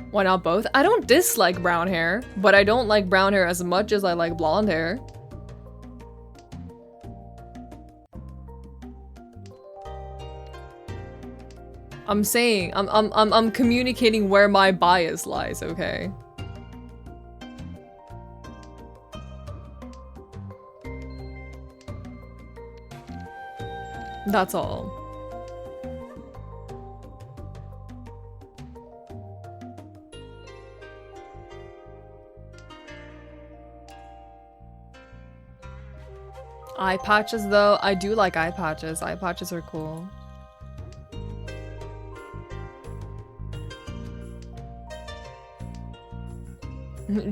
Why not both? I don't dislike brown hair, but I don't like brown hair as much as I like blonde hair. I'm saying, I'm communicating where my bias lies, okay? That's all. Eye patches though, I do like eye patches. Eye patches are cool.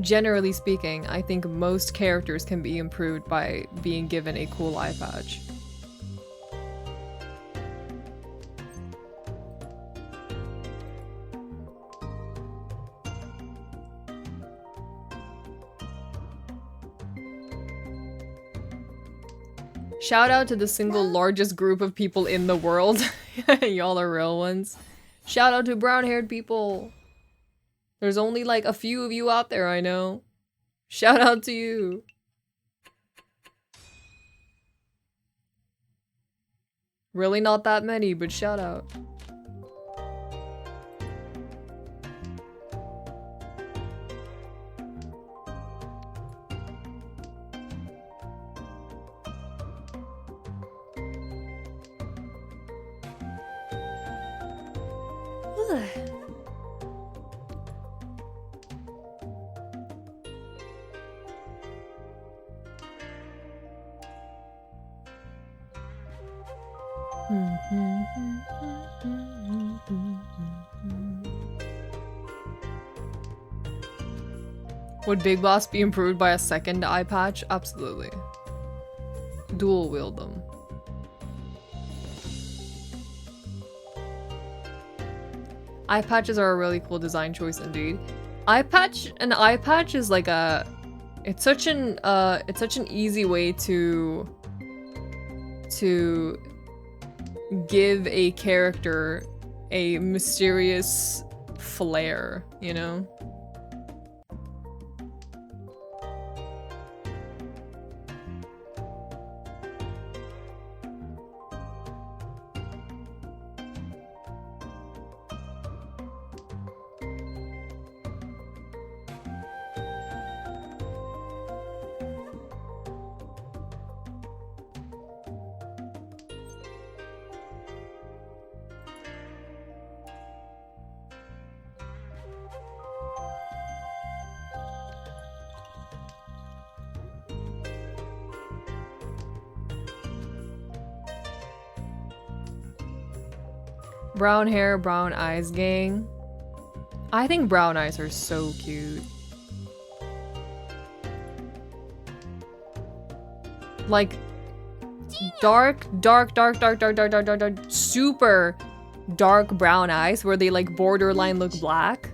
Generally speaking, I think most characters can be improved by being given a cool eye patch. Shout out to the single largest group of people in the world. Y'all are real ones. Shout out to brown-haired people. There's only like a few of you out there, I know. Shout out to you. Really not that many, but shout out. Would Big Boss be improved by a second eye patch? Absolutely. Dual wield them. Eye patches are a really cool design choice indeed. An eye patch is like a, it's such an easy way to to give a character a mysterious flair, you know? Brown hair, brown eyes gang. I think brown eyes are so cute. Like dark, super dark brown eyes where they like borderline look black.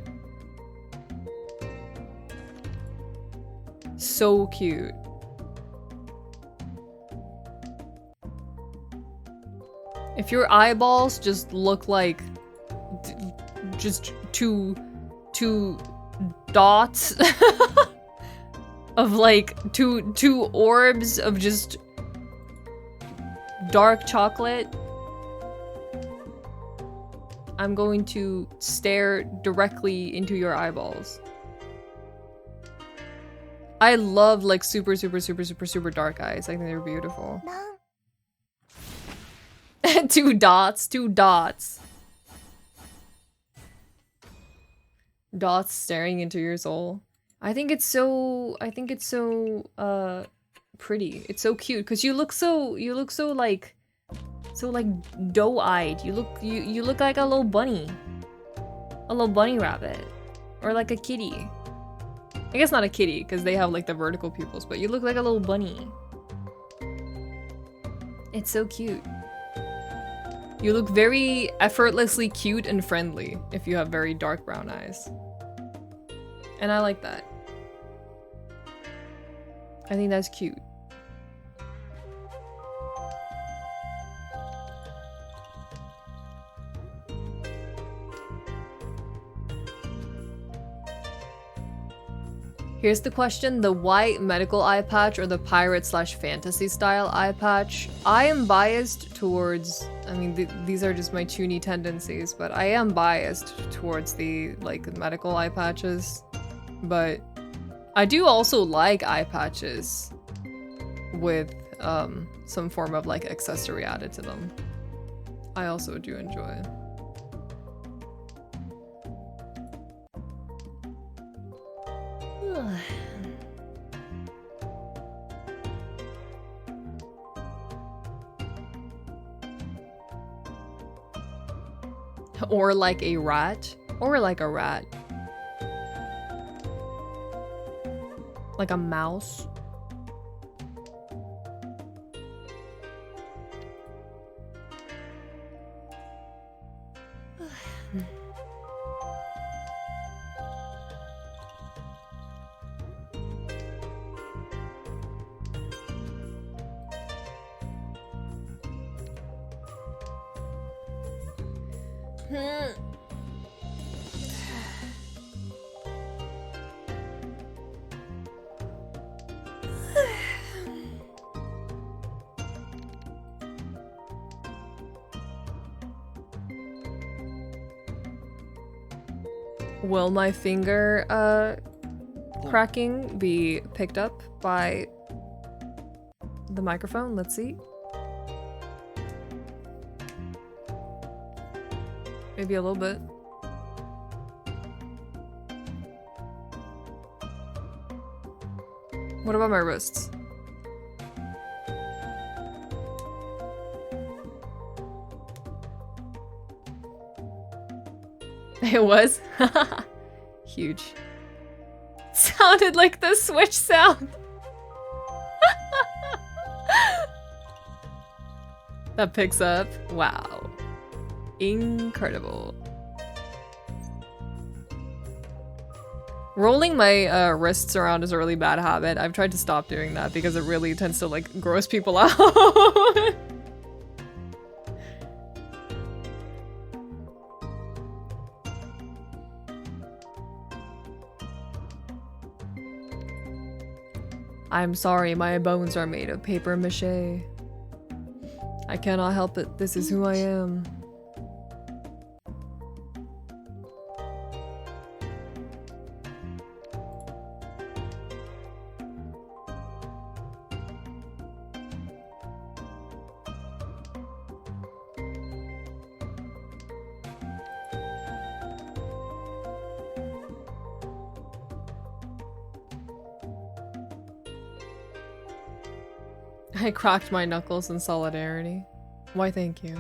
So cute. If your eyeballs just look like just two dots of like two orbs of just dark chocolate, I'm going to stare directly into your eyeballs. I love like super dark eyes. I think they're beautiful. Two dots. Dots staring into your soul. I think it's so pretty. It's so cute because you look so like doe-eyed. You look like a little bunny. A little bunny rabbit. Or like a kitty. I guess not a kitty because they have like the vertical pupils, but you look like a little bunny. It's so cute. You look very effortlessly cute and friendly if you have very dark brown eyes. And I like that. I think that's cute. Here's the question, the white medical eye patch or the pirate/fantasy style eye patch? I am biased towards, I mean, these are just my toony tendencies, but I am biased towards the, like, medical eye patches. But I do also like eye patches with some form of, like, accessory added to them. I also do enjoy it. Or like a rat. Or like a rat. Like a mouse. Will my finger cracking be picked up by the microphone? Let's see. Maybe a little bit. What about my wrists? It was? Huge. Sounded like the Switch sound. That picks up. Wow. Incredible. Rolling my wrists around is a really bad habit. I've tried to stop doing that because it really tends to like gross people out. I'm sorry, my bones are made of paper mache. I cannot help it, this is who I am. I cracked my knuckles in solidarity. Why, thank you.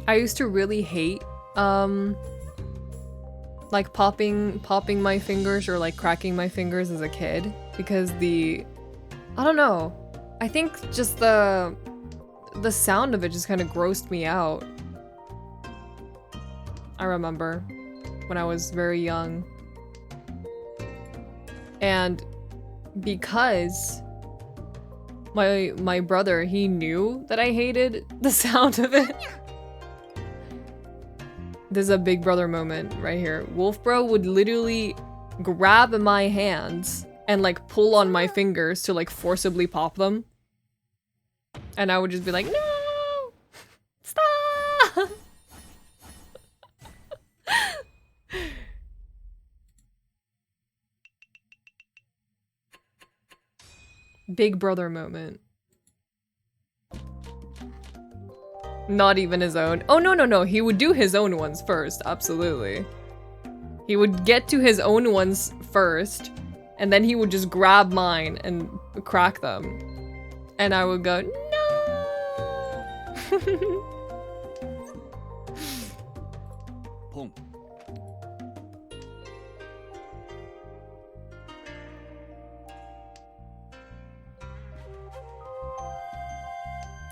I used to really hate, like popping my fingers or like cracking my fingers as a kid because I don't know. I think just the sound of it just kind of grossed me out. I remember when I was very young. And because my brother, he knew that I hated the sound of it. This is a big brother moment right here. Wolf Bro would literally grab my hands and like pull on my fingers to like forcibly pop them. And I would just be like, no! Stop! Big brother moment. Not even his own. Oh, no. He would do his own ones first. Absolutely. He would get to his own ones first, and then he would just grab mine and crack them. And I would go, no! Pong.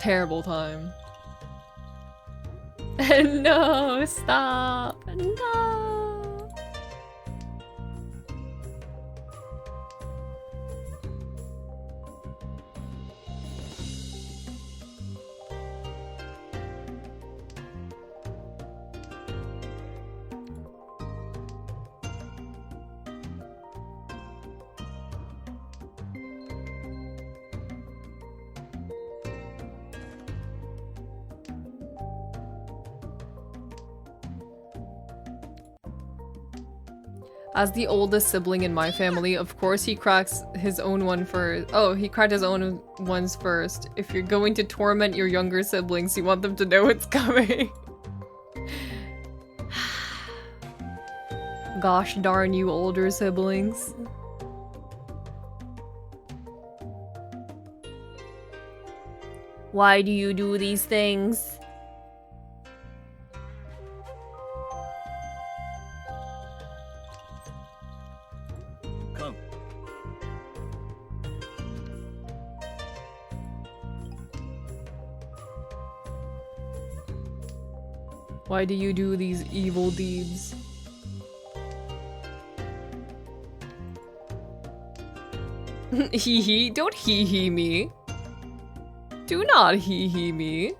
Terrible time. No, stop. No. As the oldest sibling in my family, of course he cracks his own one first. Oh, he cracked his own ones first. If you're going to torment your younger siblings, you want them to know it's coming. Gosh darn you older siblings. Why do you do these things? Come. Why do you do these evil deeds? Hee hee, don't hee hee me. Do not hee hee me.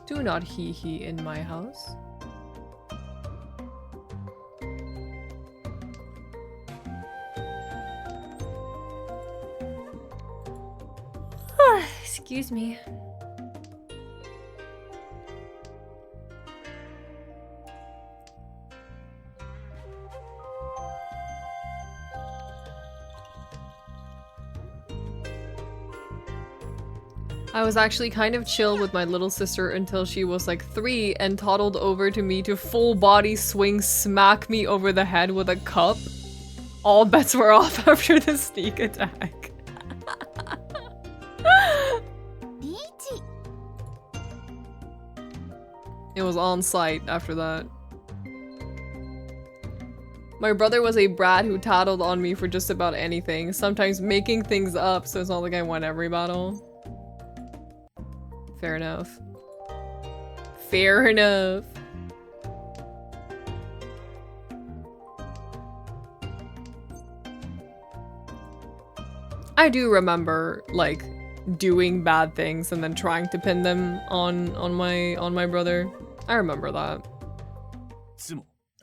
Do not hee hee in my house. Excuse me. I was actually kind of chill with my little sister until she was like 3 and toddled over to me to full body swing smack me over the head with a cup. All bets were off after the sneak attack. It was on site after that. My brother was a brat who tattled on me for just about anything, sometimes making things up, so it's not like I won every battle. Fair enough. Fair enough. I do remember, like, doing bad things and then trying to pin them on my brother. I remember that.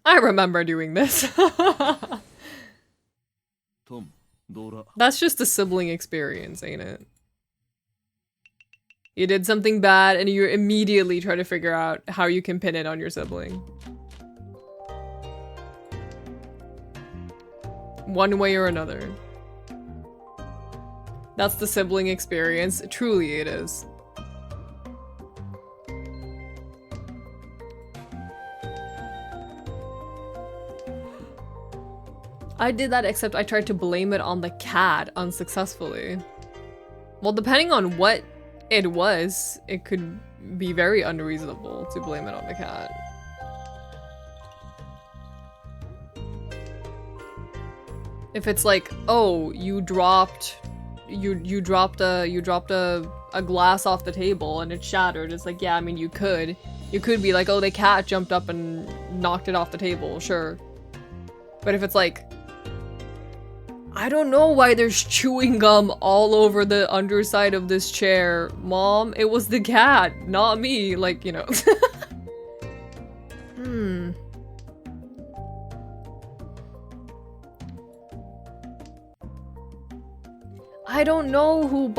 I remember doing this. That's just a sibling experience, ain't it? You did something bad and you immediately try to figure out how you can pin it on your sibling. One way or another. That's the sibling experience. Truly it is. I did that, except I tried to blame it on the cat unsuccessfully. Well, depending on what it was, it could be very unreasonable to blame it on the cat. If it's like, oh, you dropped a glass off the table and it shattered, it's like, yeah, I mean, you could be like, oh, the cat jumped up and knocked it off the table, sure. But if it's like, I don't know why there's chewing gum all over the underside of this chair, Mom, it was the cat, not me, like, you know. I don't know who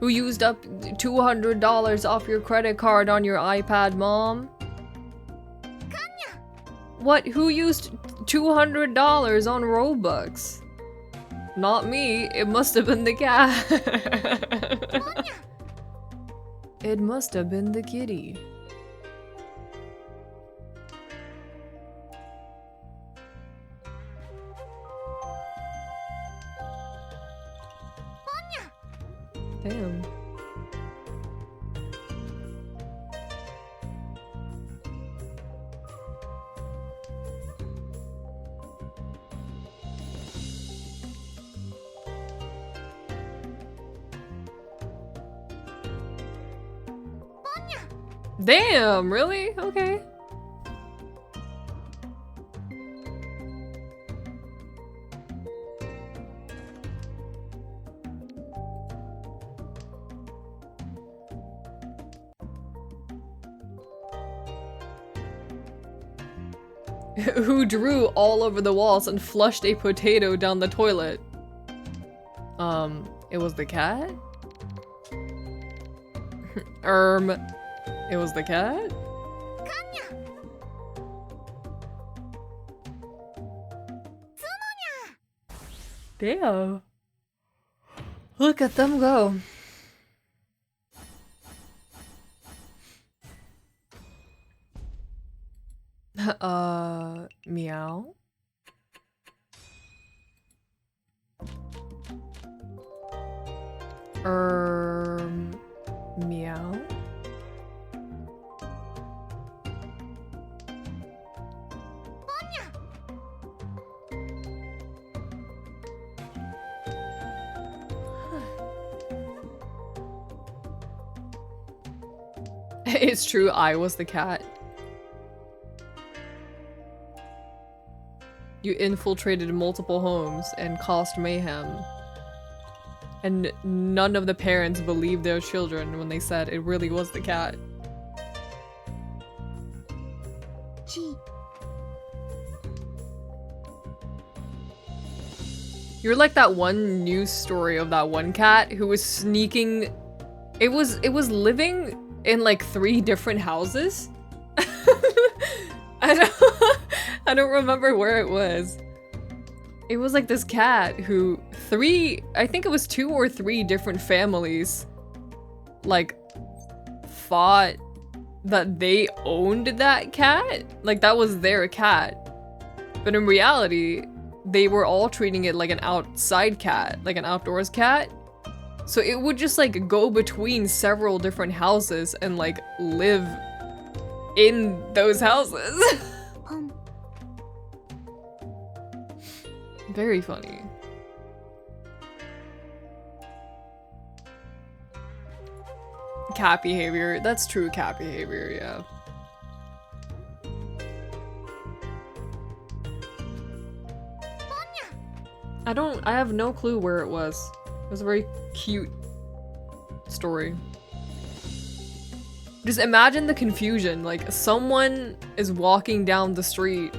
used up $200 off your credit card on your iPad, Mom. What? Who used $200 on Robux? Not me. It must have been the cat. It must have been the kitty. Damn. Damn, really? Okay. Who drew all over the walls and flushed a potato down the toilet? It was the cat? It was the cat? Damn. Look at them go. Meow? Meow? It's true, I was the cat. You infiltrated multiple homes and caused mayhem. And none of the parents believed their children when they said it really was the cat. You're like that one news story of that one cat who was sneaking. It was living in like 3 different houses. I don't remember where it was. It was like this cat who I think it was 2 or 3 different families like thought that they owned that cat. Like that was their cat. But in reality, they were all treating it like an outside cat, like an outdoors cat. So it would just like go between several different houses and like live in those houses. Very funny. Cat behavior. That's true cat behavior, yeah. I have no clue where it was. It was a very cute story. Just imagine the confusion. Like, someone is walking down the street,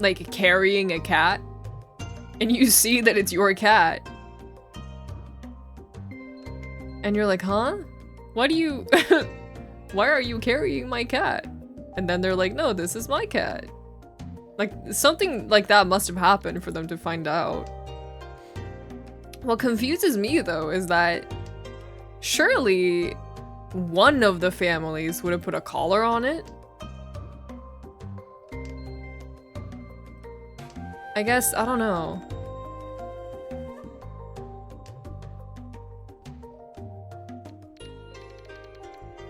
like, carrying a cat, and you see that it's your cat. And you're like, huh? Why do you- why are you carrying my cat? And then they're like, no, this is my cat. Like, something like that must have happened for them to find out. What confuses me, though, is that surely one of the families would have put a collar on it. I guess, I don't know.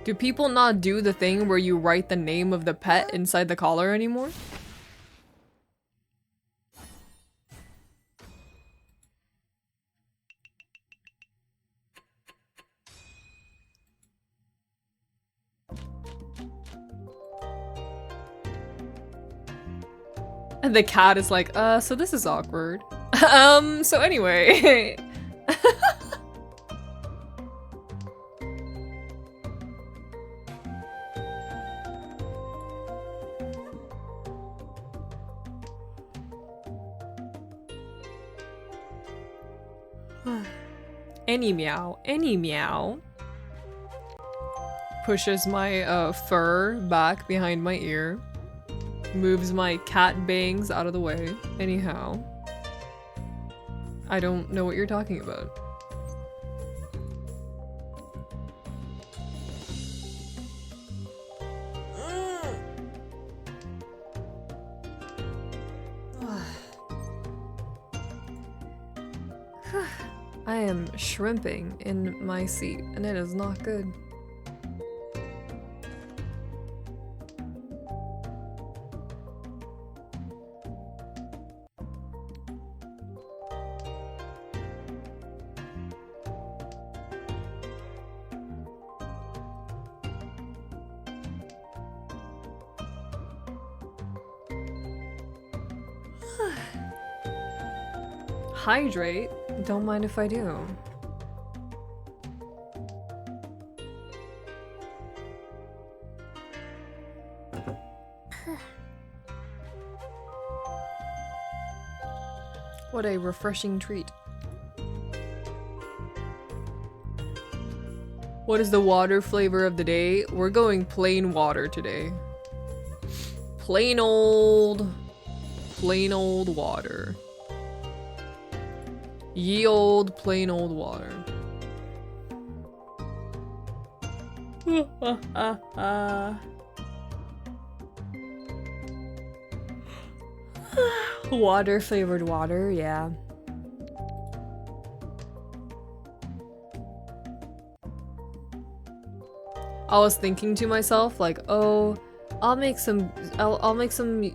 Do people not do the thing where you write the name of the pet inside the collar anymore? And the cat is like, so this is awkward. So anyway. Any meow, any meow. Pushes my fur back behind my ear. Moves my cat bangs out of the way. Anyhow. I don't know what you're talking about. I am shrimping in my seat, and it is not good. Hydrate? Don't mind if I do. What a refreshing treat. What is the water flavor of the day? We're going plain water today. Plain old water. Ye old plain old water. Water flavored water, yeah. I was thinking to myself, like, oh, I'll make some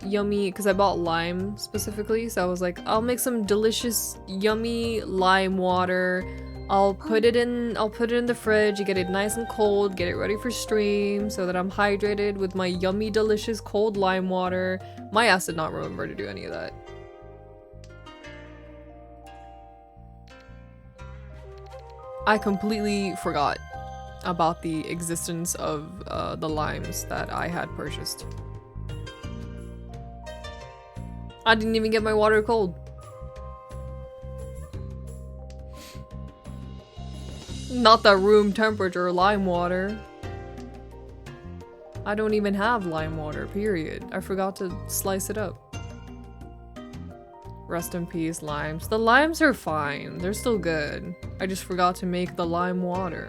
yummy, because I bought lime specifically, so I was like, I'll make some delicious yummy lime water. I'll put it in the fridge, get it nice and cold, get it ready for stream so that I'm hydrated with my yummy delicious cold lime water. My ass did not remember to do any of that. I completely forgot about the existence of the limes that I had purchased. I didn't even get my water cold. Not the room temperature lime water. I don't even have lime water, period. I forgot to slice it up. Rest in peace, limes. The limes are fine. They're still good. I just forgot to make the lime water.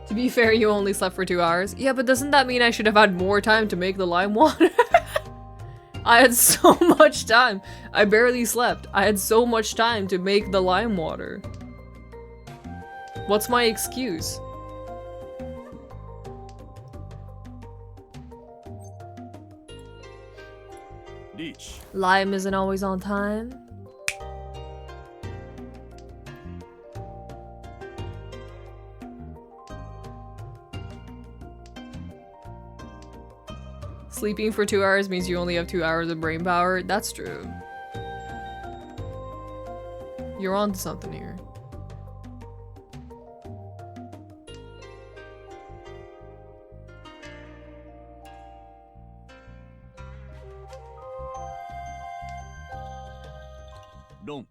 To be fair, you only slept for 2 hours. Yeah, but doesn't that mean I should have had more time to make the lime water? I had so much time. I barely slept. I had so much time to make the lime water. What's my excuse? Reach. Lime isn't always on time. Sleeping for 2 hours means you only have 2 hours of brain power. That's true. You're on to something here. Ron.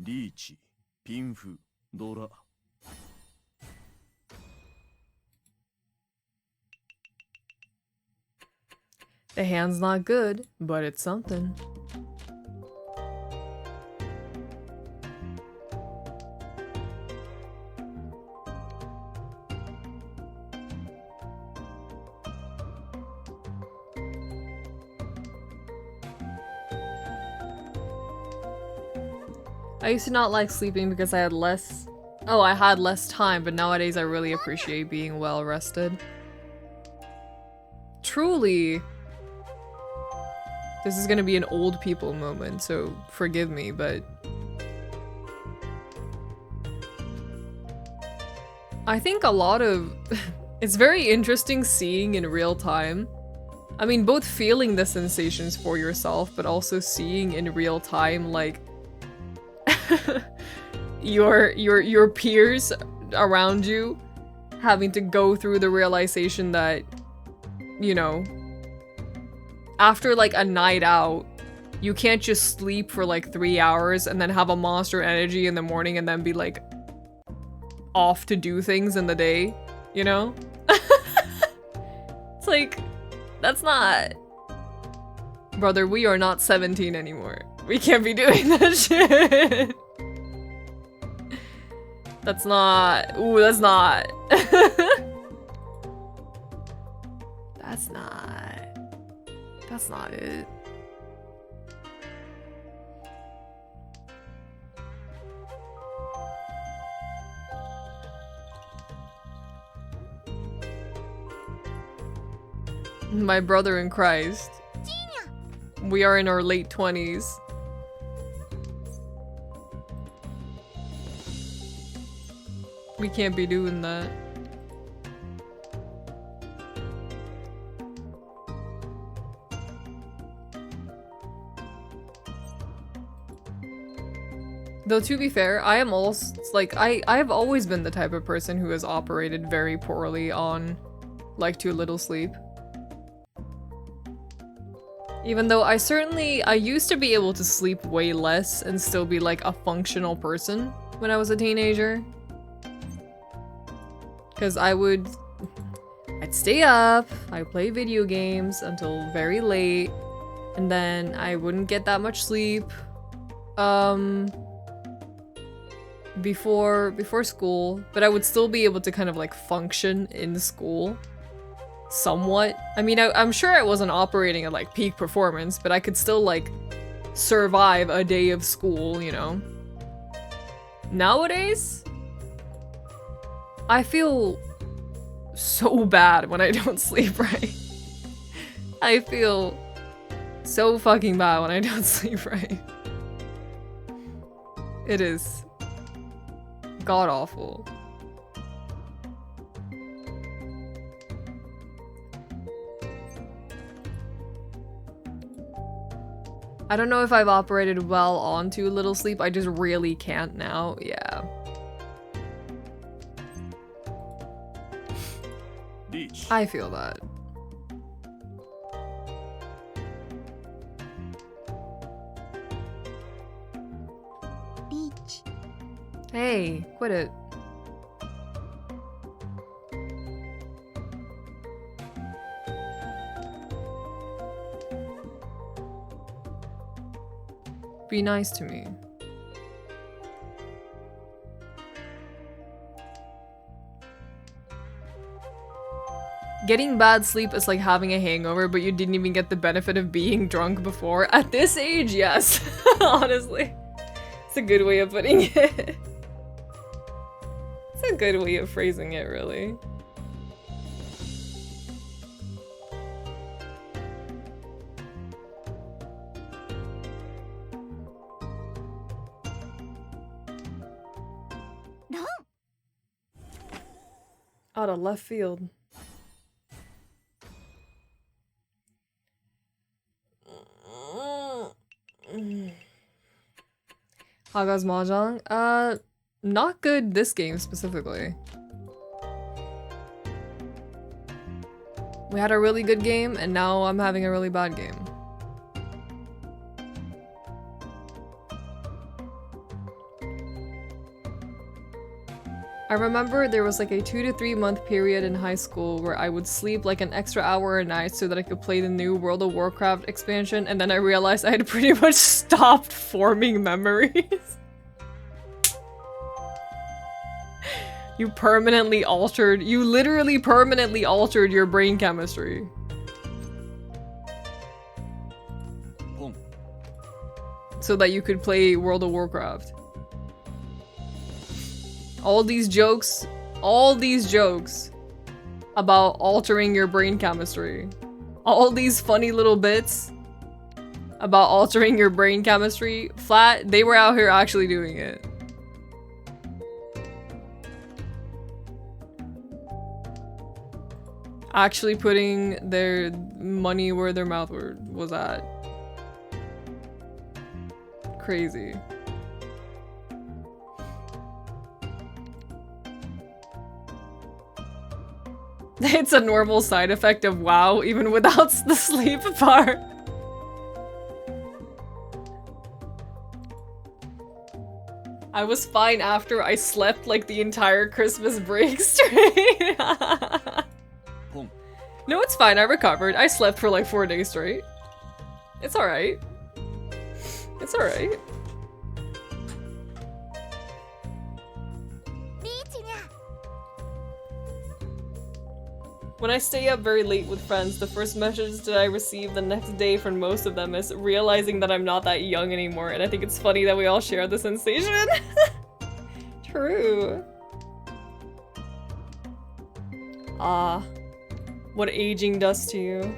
Reach. Pinfu. Dora. The hand's not good, but it's something. I used to not like sleeping because I had less... Oh, I had less time, but nowadays I really appreciate being well rested. Truly. This is gonna be an old people moment, so forgive me, but... I think a lot of... It's very interesting seeing in real time. I mean, both feeling the sensations for yourself, but also seeing in real time, like... your peers around you having to go through the realization that, you know, after like a night out, you can't just sleep for like 3 hours and then have a monster energy in the morning and then be like off to do things in the day, you know? It's like, that's not... Brother, we are not 17 anymore. We can't be doing that shit. That's not... Ooh, that's not... That's not... That's not it. My brother in Christ. We are in our late 20s. We can't be doing that. Though to be fair, I am also like I've always been the type of person who has operated very poorly on like too little sleep. Even though I used to be able to sleep way less and still be like a functional person when I was a teenager. Because I'd stay up, I'd play video games until very late, and then I wouldn't get that much sleep before school, but I would still be able to kind of like function in school somewhat. I mean, I'm sure I wasn't operating at like peak performance, but I could still like survive a day of school, you know? Nowadays, I feel so bad when I don't sleep right. I feel so fucking bad when I don't sleep right. It is god awful. I don't know if I've operated well on too little sleep, I just really can't now, yeah. Beach. I feel that. Beach. Hey, quit it. Be nice to me. Getting bad sleep is like having a hangover, but you didn't even get the benefit of being drunk before. At this age, yes. Honestly. It's a good way of putting it. It's a good way of phrasing it, really. Out of left field. Haga's Mahjong? Not good this game specifically. We had a really good game, and now I'm having a really bad game. I remember there was like a 2 to 3 month period in high school where I would sleep like an extra hour a night so that I could play the new World of Warcraft expansion, and then I realized I had pretty much stopped forming memories. You literally permanently altered your brain chemistry. So that you could play World of Warcraft. All these jokes about altering your brain chemistry. All these funny little bits about altering your brain chemistry. Flat, they were out here actually doing it. Actually putting their money where their mouth was at. Crazy. It's a normal side effect of WoW, even without the sleep part. I was fine after I slept like the entire Christmas break straight. No, it's fine. I recovered. I slept for like 4 days straight. It's alright. It's alright. When I stay up very late with friends, the first message that I receive the next day from most of them is realizing that I'm not that young anymore, and I think it's funny that we all share the sensation. True. Ah, what aging does to you.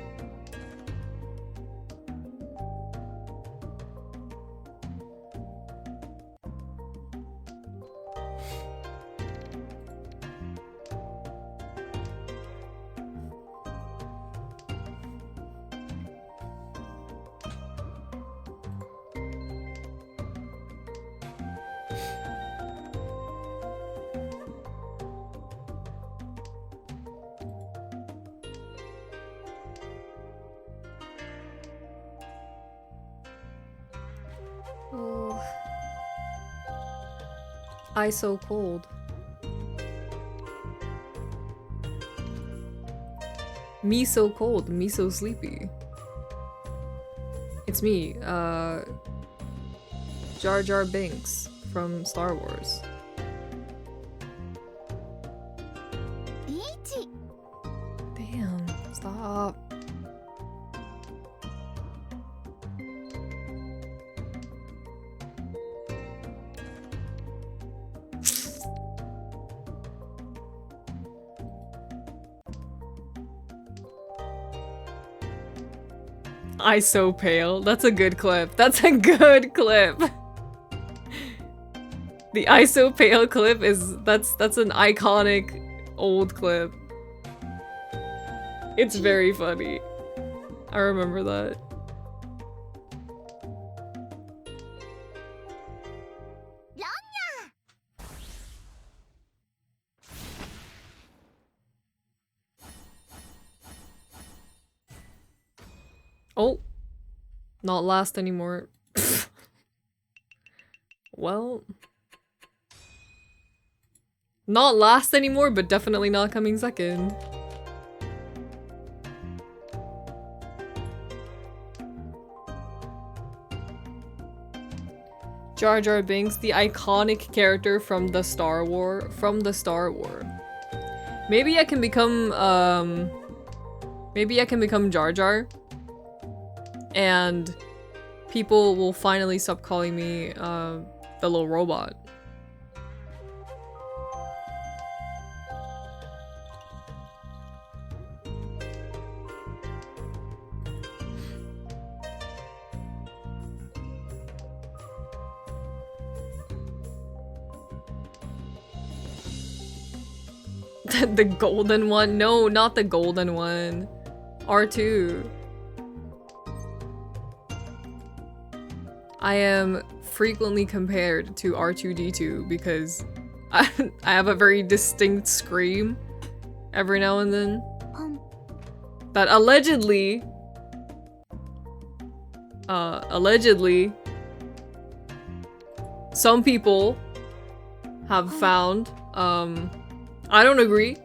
Oh. I so cold. Me so cold, me so sleepy. It's me, Jar Jar Binks from Star Wars. Damn, stop. I so pale. That's a good clip. That's a good clip. The I so pale clip is that's an iconic old clip. It's very funny. I remember that. Oh, not last anymore. Well, not last anymore, but definitely not coming second. Jar Jar Binks, the iconic character from the Star Wars. Maybe I can become Jar Jar. And people will finally stop calling me the little robot. The golden one? No, not the golden one. R2. I am frequently compared to R2-D2 because I have a very distinct scream every now and then. That allegedly, some people have found, I don't agree.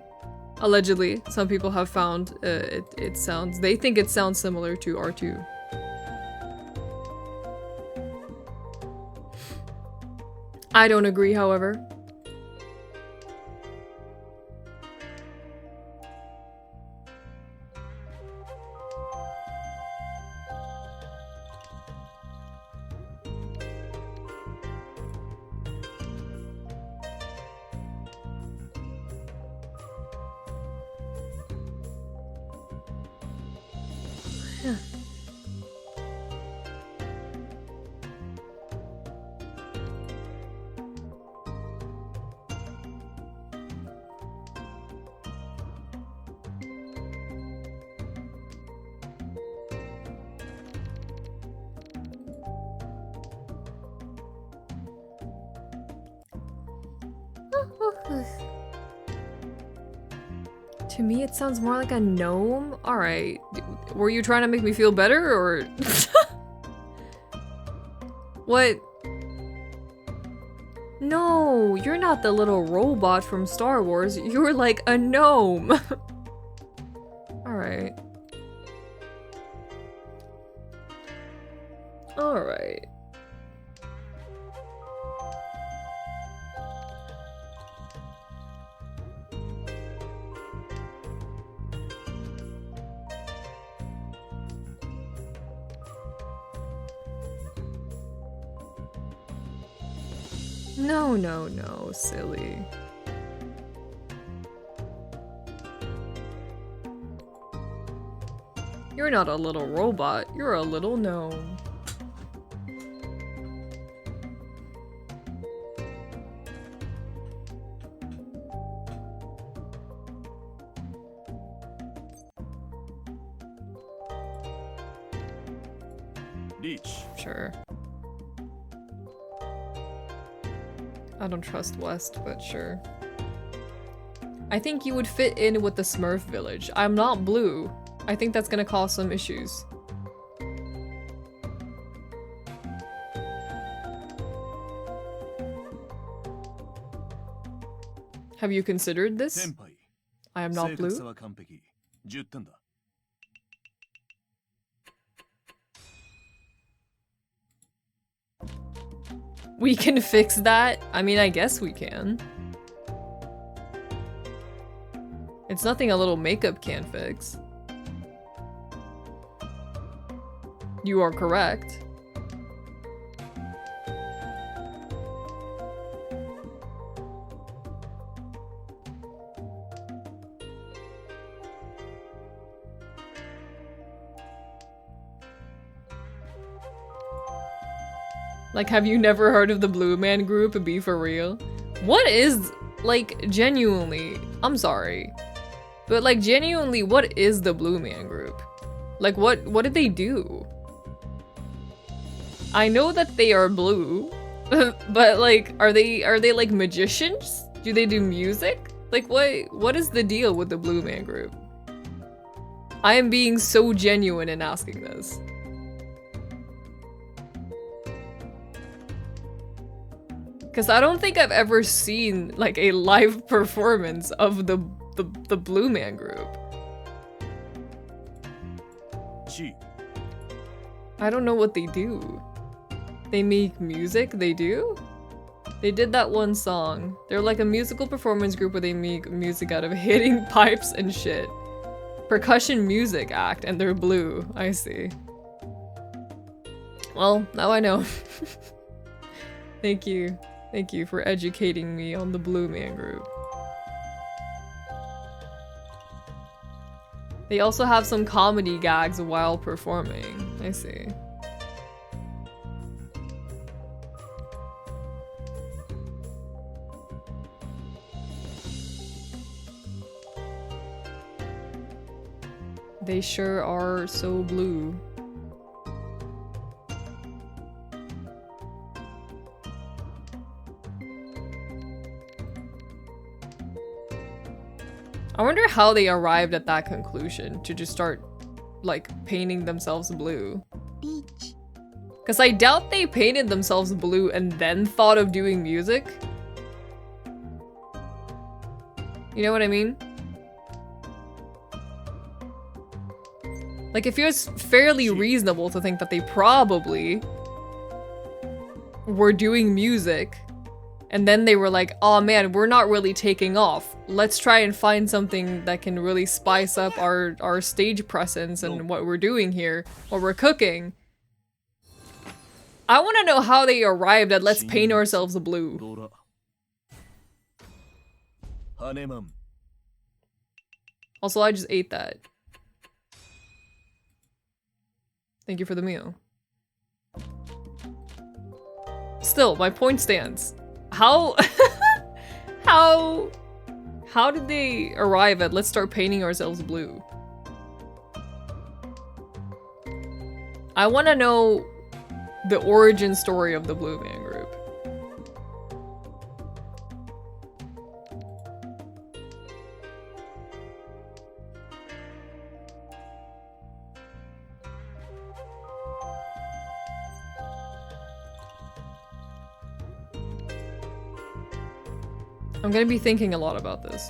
Allegedly, some people have found they think it sounds similar to R2. I don't agree, however. To me, it sounds more like a gnome. Alright. Were you trying to make me feel better, or...? What? No, you're not the little robot from Star Wars. You're like a gnome. Alright. Alright. No, no, no, silly. You're not a little robot, you're a little gnome. Reach. Sure. I don't trust West, but sure. I think you would fit in with the Smurf village. I'm not blue. I think that's gonna cause some issues. Have you considered this? I am not blue. We can fix that? I mean, I guess we can. It's nothing a little makeup can't fix. You are correct. Like, have you never heard of the Blue Man Group? Be for real? What is, like, genuinely, I'm sorry, but like, genuinely, what is the Blue Man Group? Like, what did they do? I know that they are blue, but like, are they like magicians? Do they do music? Like, what is the deal with the Blue Man Group? I am being so genuine in asking this. Because I don't think I've ever seen, like, a live performance of the Blue Man Group. I don't know what they do. They make music? They do? They did that one song. They're like a musical performance group where they make music out of hitting pipes and shit. Percussion music act, and they're blue. I see. Well, now I know. Thank you. Thank you for educating me on the Blue Man Group. They also have some comedy gags while performing. I see. They sure are so blue. I wonder how they arrived at that conclusion to just start, like, painting themselves blue. Beach. Because I doubt they painted themselves blue and then thought of doing music. You know what I mean? Like, it feels fairly reasonable to think that they probably were doing music, and then they were like, oh man, we're not really taking off. Let's try and find something that can really spice up our stage presence and what we're doing here, what we're cooking. I want to know how they arrived at let's paint ourselves blue. Also, I just ate that. Thank you for the meal. Still, my point stands. How how did they arrive at let's start painting ourselves blue? I want to know the origin story of the Blue Man Group. I'm gonna be thinking a lot about this.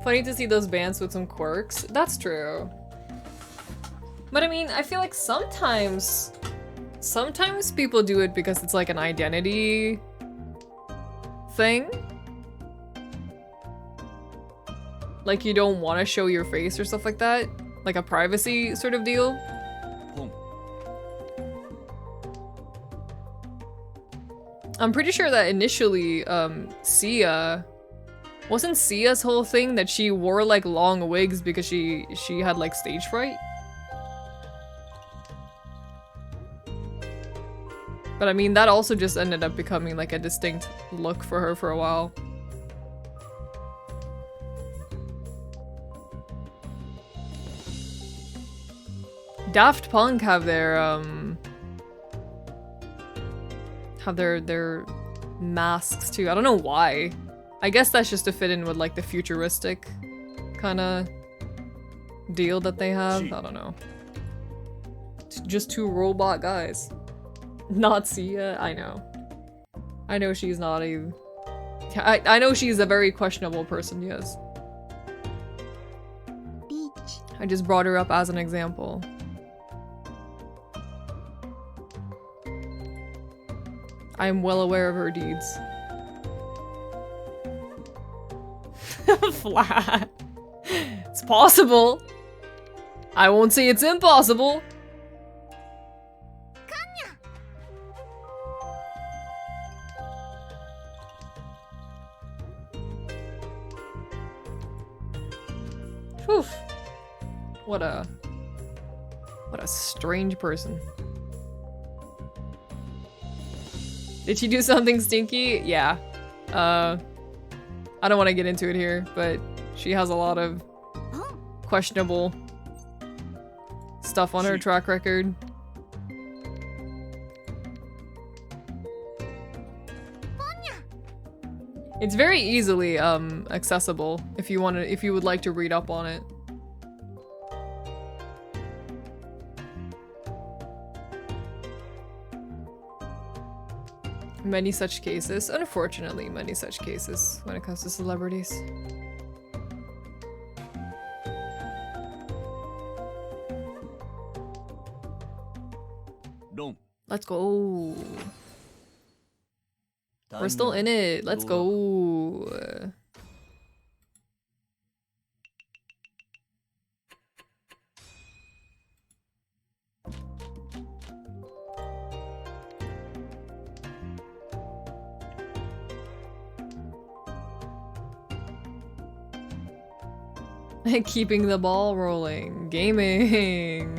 Funny to see those bands with some quirks. That's true. But I mean, I feel like sometimes people do it because it's like an identity thing. Like you don't want to show your face or stuff like that. Like a privacy sort of deal. I'm pretty sure that initially, wasn't Sia's whole thing that she wore like long wigs because she had like stage fright? But I mean, that also just ended up becoming like a distinct look for her for a while. Daft Punk have their masks too. I don't know why. I guess that's just to fit in with like the futuristic kind of deal that they have. I don't know. It's just two robot guys. Not Sia, I know. I know she's not a... I know she's a very questionable person, yes. Beach. I just brought her up as an example. I am well aware of her deeds. Flat. It's possible. I won't say it's impossible. Whew. What a strange person. Did she do something stinky? Yeah. I don't want to get into it here, but she has a lot of questionable stuff on her track record. It's very easily accessible if you would like to read up on it. Many such cases, unfortunately, many such cases when it comes to celebrities. Let's go. We're still in it. Let's go. Keeping the ball rolling. Gaming.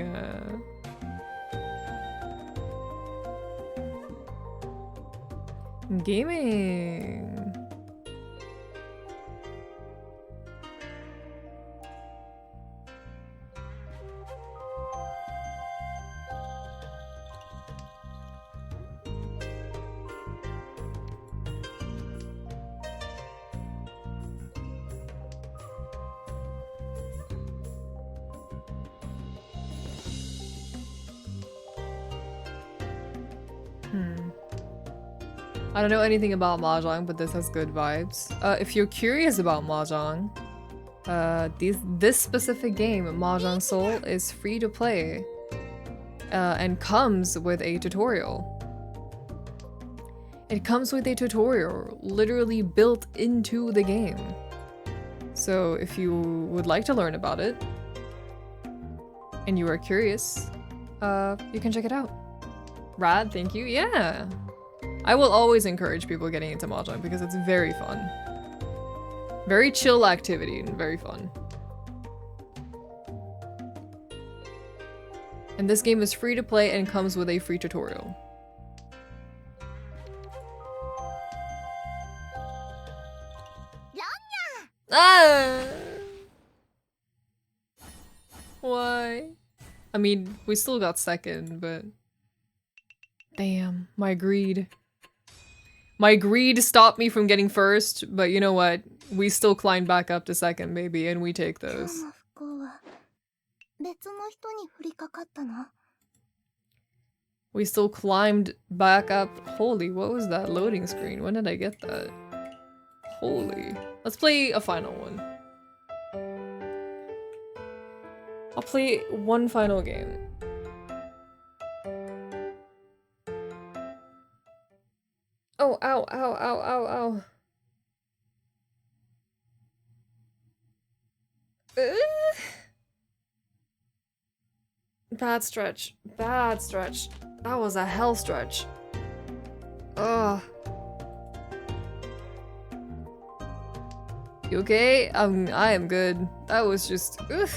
Gaming. I don't know anything about Mahjong, but this has good vibes. If you're curious about Mahjong, this specific game, Mahjong Soul, is free to play and comes with a tutorial. It comes with a tutorial literally built into the game. So if you would like to learn about it and you are curious, you can check it out. Rad, thank you. Yeah. I will always encourage people getting into Mahjong because it's very fun. Very chill activity and very fun. And this game is free to play and comes with a free tutorial. Ah! Why? I mean, we still got second, but... Damn, my greed. My greed stopped me from getting first, but you know what? We still climbed back up to second, baby, and we take those. We still climbed back up. Holy, what was that loading screen? When did I get that? Holy. Let's play a final one. I'll play one final game. Oh, ow, ow, ow, ow, ow. Bad stretch. Bad stretch. That was a hell stretch. Ugh. You okay? I am good. That was just... ugh.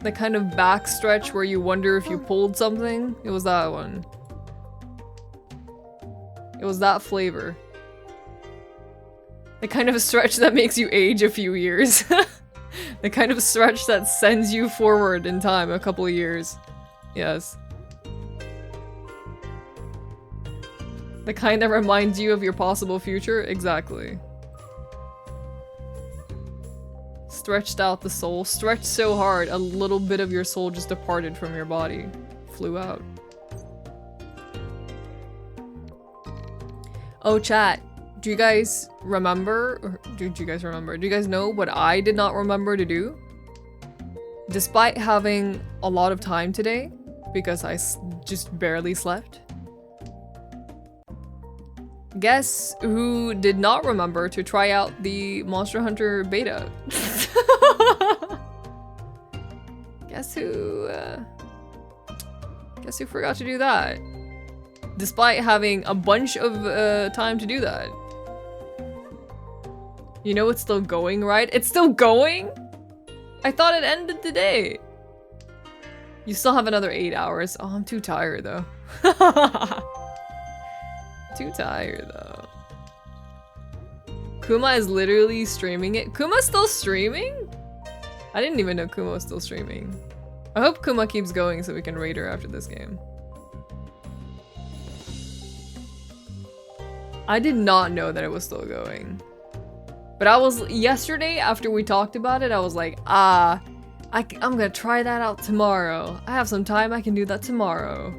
The kind of back stretch where you wonder if you pulled something. It was that one. It was that flavor. The kind of stretch that makes you age a few years. The kind of stretch that sends you forward in time a couple of years. Yes. The kind that reminds you of your possible future? Exactly. Stretched out the soul. Stretched so hard, a little bit of your soul just departed from your body. Flew out. Oh, chat. Do you guys remember? Or do you guys remember? Do you guys know what I did not remember to do? Despite having a lot of time today, because I just barely slept. Guess who did not remember to try out the Monster Hunter beta? Guess who forgot to do that? Despite having a bunch of time to do that. You know it's still going, right? It's still going? I thought it ended today. You still have another 8 hours. Oh, I'm too tired though. Too tired though. Kuma is literally streaming it. Kuma's still streaming? I didn't even know Kuma was still streaming. I hope Kuma keeps going so we can raid her after this game. I did not know that it was still going. But I was, yesterday after we talked about it, I was like, I'm gonna try that out tomorrow. I have some time, I can do that tomorrow.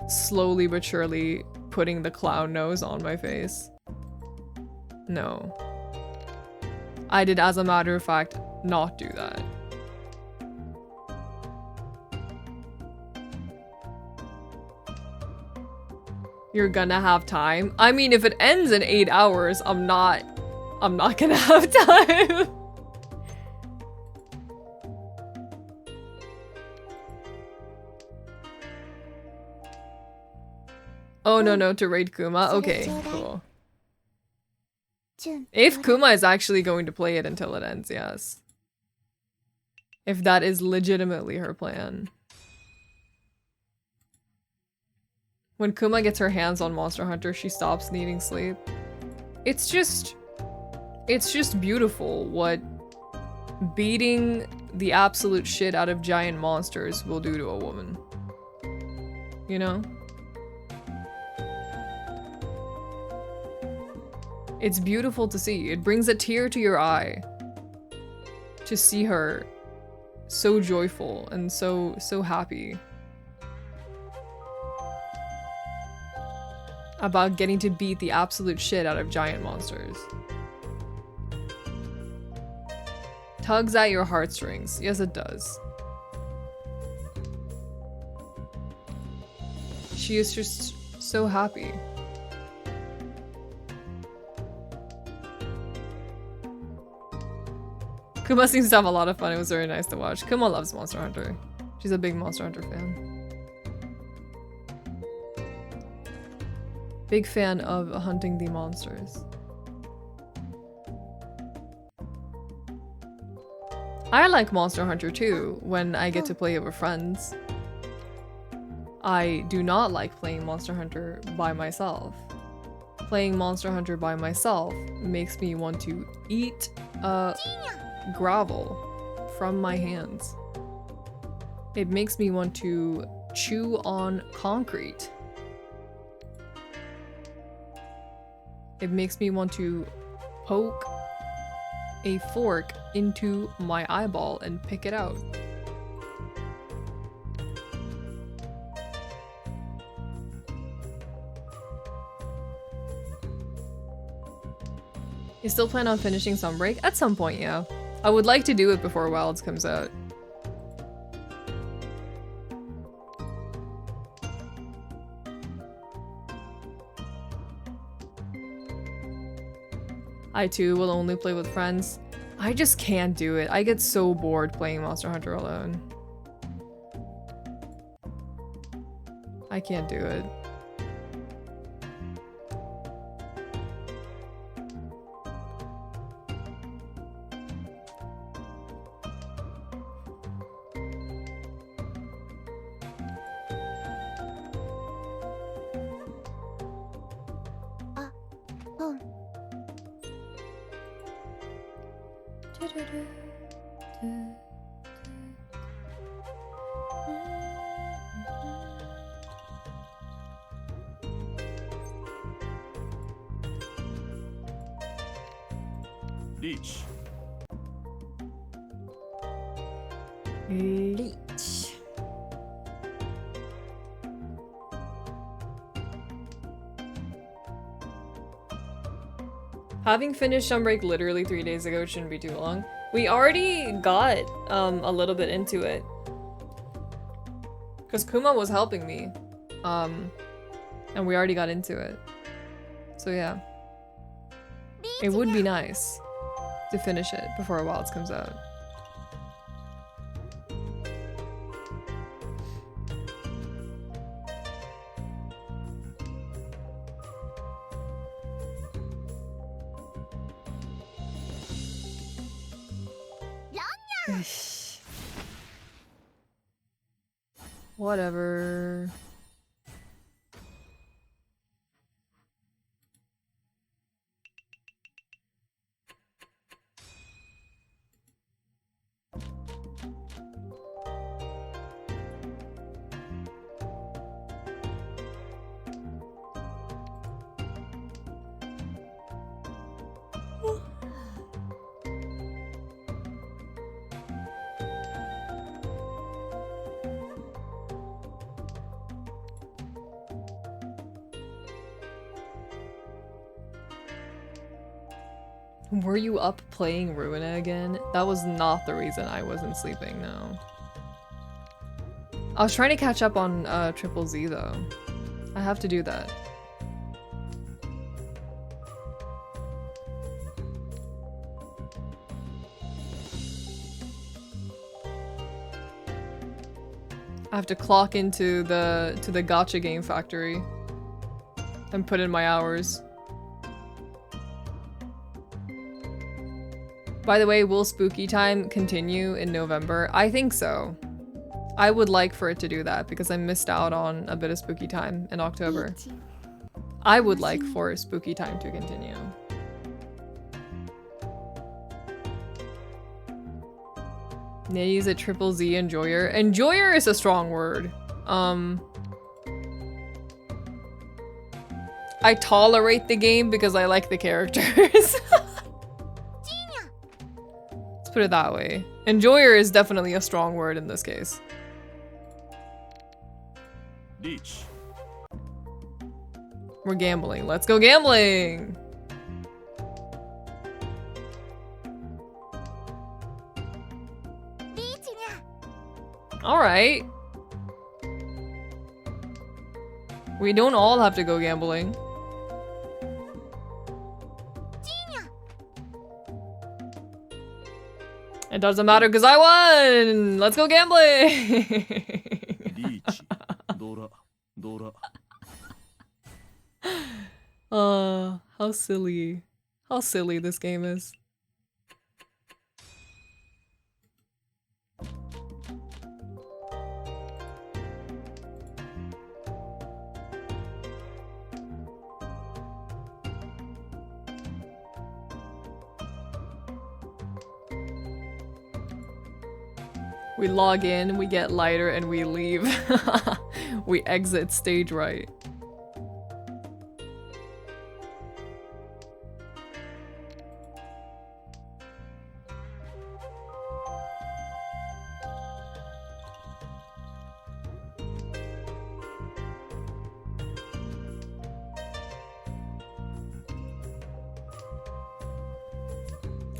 Slowly but surely putting the clown nose on my face. No. I did, as a matter of fact, not do that. You're gonna have time. I mean, if it ends in 8 hours, I'm not gonna have time. Oh no, to raid Kuma? Okay, cool. チュン If Kuma is actually going to play it until it ends, yes. If that is legitimately her plan. When Kuma gets her hands on Monster Hunter, she stops needing sleep. It's just beautiful what beating the absolute shit out of giant monsters will do to a woman. You know? It's beautiful to see. It brings a tear to your eye to see her so joyful and so happy about getting to beat the absolute shit out of giant monsters. Tugs at your heartstrings. Yes, it does. She is just so happy. Kuma seems to have a lot of fun. It was very nice to watch. Kuma loves Monster Hunter. She's a big Monster Hunter fan. Big fan of hunting the monsters. I like Monster Hunter too, when I get to play it with friends. I do not like playing Monster Hunter by myself. Playing Monster Hunter by myself makes me want to eat gravel from my hands. It makes me want to chew on concrete. It makes me want to poke a fork into my eyeball and pick it out. You still plan on finishing Sunbreak? At some point, yeah. I would like to do it before Wilds comes out. I too will only play with friends. I just can't do it. I get so bored playing Monster Hunter alone. I can't do it. Leech. Leech. Having finished Sunbreak literally 3 days ago shouldn't be too long. We already got a little bit into it. Because Kuma was helping me. And we already got into it. So yeah. It would be nice to finish it before Wilds comes out. Whatever. Were you up playing Ruina again? That was not the reason I wasn't sleeping, no. I was trying to catch up on Triple Z though. I have to do that. I have to clock into the gacha game factory. and put in my hours. By the way, will Spooky Time continue in November? I think so. I would like for it to do that because I missed out on a bit of Spooky Time in October. I would like for Spooky Time to continue. Nitty's a triple Z enjoyer. Enjoyer is a strong word. I tolerate the game because I like the characters. Let's put it that way. Enjoyer is definitely a strong word in this case. Reach. We're gambling. Let's go gambling! Alright. We don't all have to go gambling. It doesn't matter because I won! Let's go gambling! Reach. Dora. Dora. How silly. How silly this game is. We log in, we get lighter, and we leave. We exit stage right.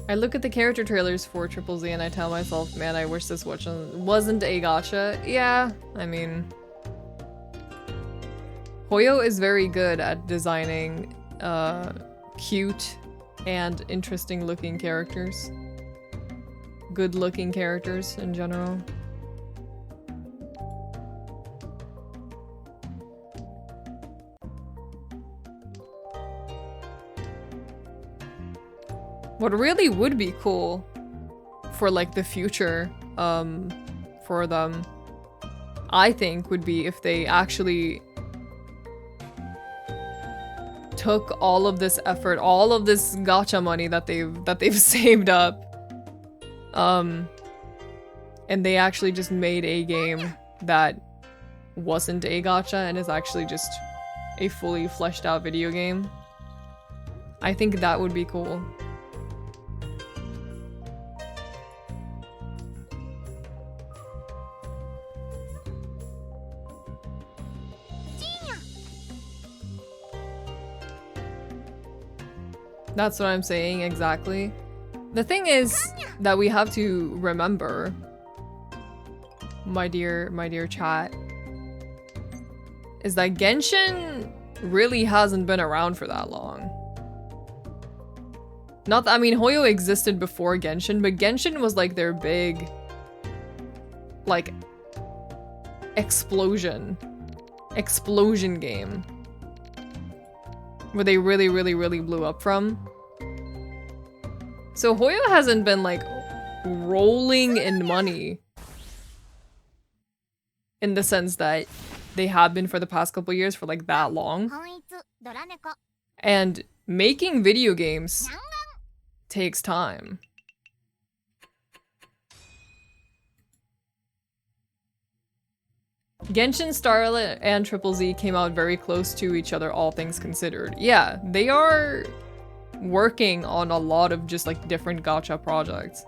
I look at the character trailers for Triple Z and I tell myself, man, I wish this wasn't a gacha. Yeah, I mean... Hoyo is very good at designing cute and interesting looking characters. Good looking characters in general. What really would be cool for like the future for them, I think, would be if they actually took all of this effort, all of this gacha money that they've saved up, and they actually just made a game that wasn't a gacha and is actually just a fully fleshed out video game. I think that would be cool. That's what I'm saying, exactly. The thing is that we have to remember, my dear chat, is that Genshin really hasn't been around for that long. Not that, I mean, Hoyo existed before Genshin, but Genshin was like their big, like, explosion game. Where they really blew up from. So Hoyo hasn't been like rolling in money in the sense that they have been for the past couple years for like that long. And making video games takes time. Genshin, Starlet, and Triple Z came out very close to each other, all things considered. Yeah, they are working on a lot of just like different gacha projects.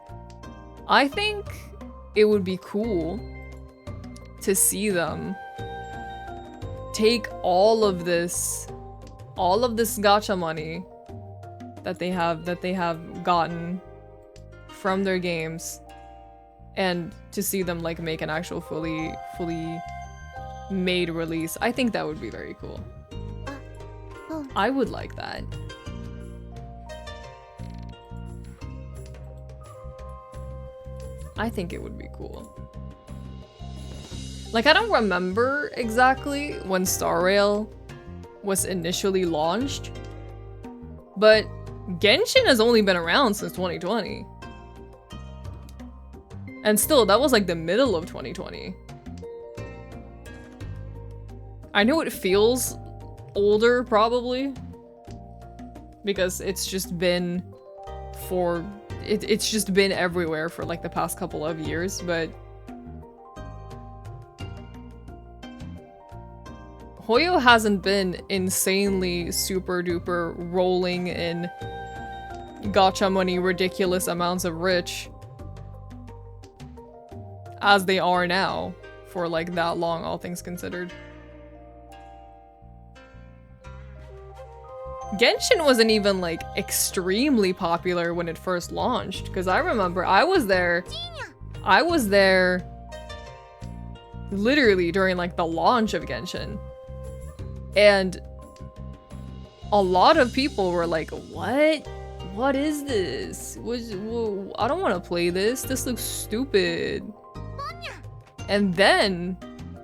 I think it would be cool to see them take all of this gacha money that they have gotten from their games and to see them like make an actual fully made release. I think that would be very cool. I would like that. I think it would be cool. Like, I don't remember exactly when Star Rail was initially launched. But Genshin has only been around since 2020. And still, that was like the middle of 2020. I know it feels older, probably. Because it's just been it's just been everywhere for like the past couple of years, but Hoyo hasn't been insanely super duper rolling in gacha money ridiculous amounts of rich as they are now for like that long, all things considered. Genshin wasn't even like extremely popular when it first launched, because I remember I was there literally during like the launch of Genshin. And a lot of people were like, what? What is this? I don't want to play this. This looks stupid. And then,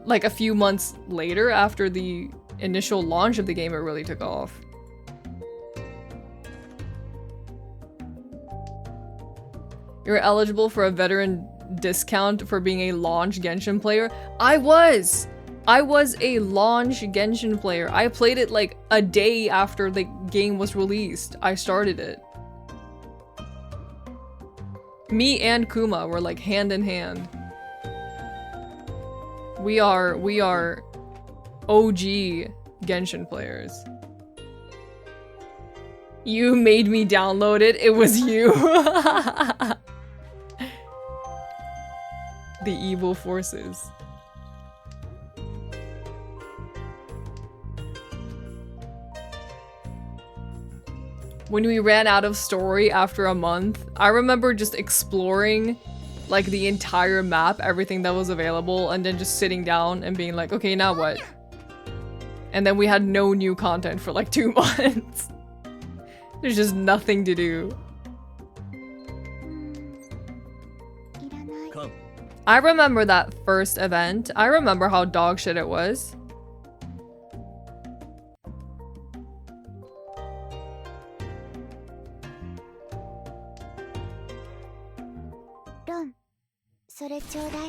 like a few months later, after the initial launch of the game, it really took off. You're eligible for a veteran discount for being a launch Genshin player. I was a launch Genshin player. I played it like a day after the game was released. I started it. Me and Kuma were like hand in hand. We are OG Genshin players. You made me download it. It was you. The evil forces. When we ran out of story after a month, I remember just exploring like the entire map, everything that was available, and then just sitting down and being like, okay, now what? And then we had no new content for like 2 months. There's just nothing to do. Come. I remember that first event. I remember how dog shit it was.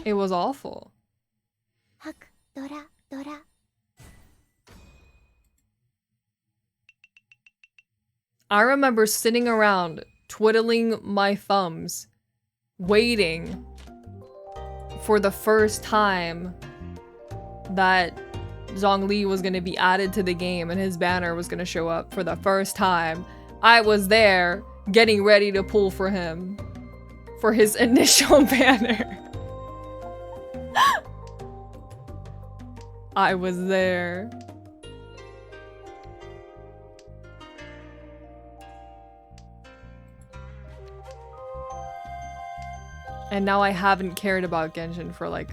It was awful. I remember sitting around, twiddling my thumbs, waiting for the first time that Zhongli was going to be added to the game and his banner was going to show up for the first time. I was there, getting ready to pull for him, for his initial banner. I was there. And now I haven't cared about Genshin for like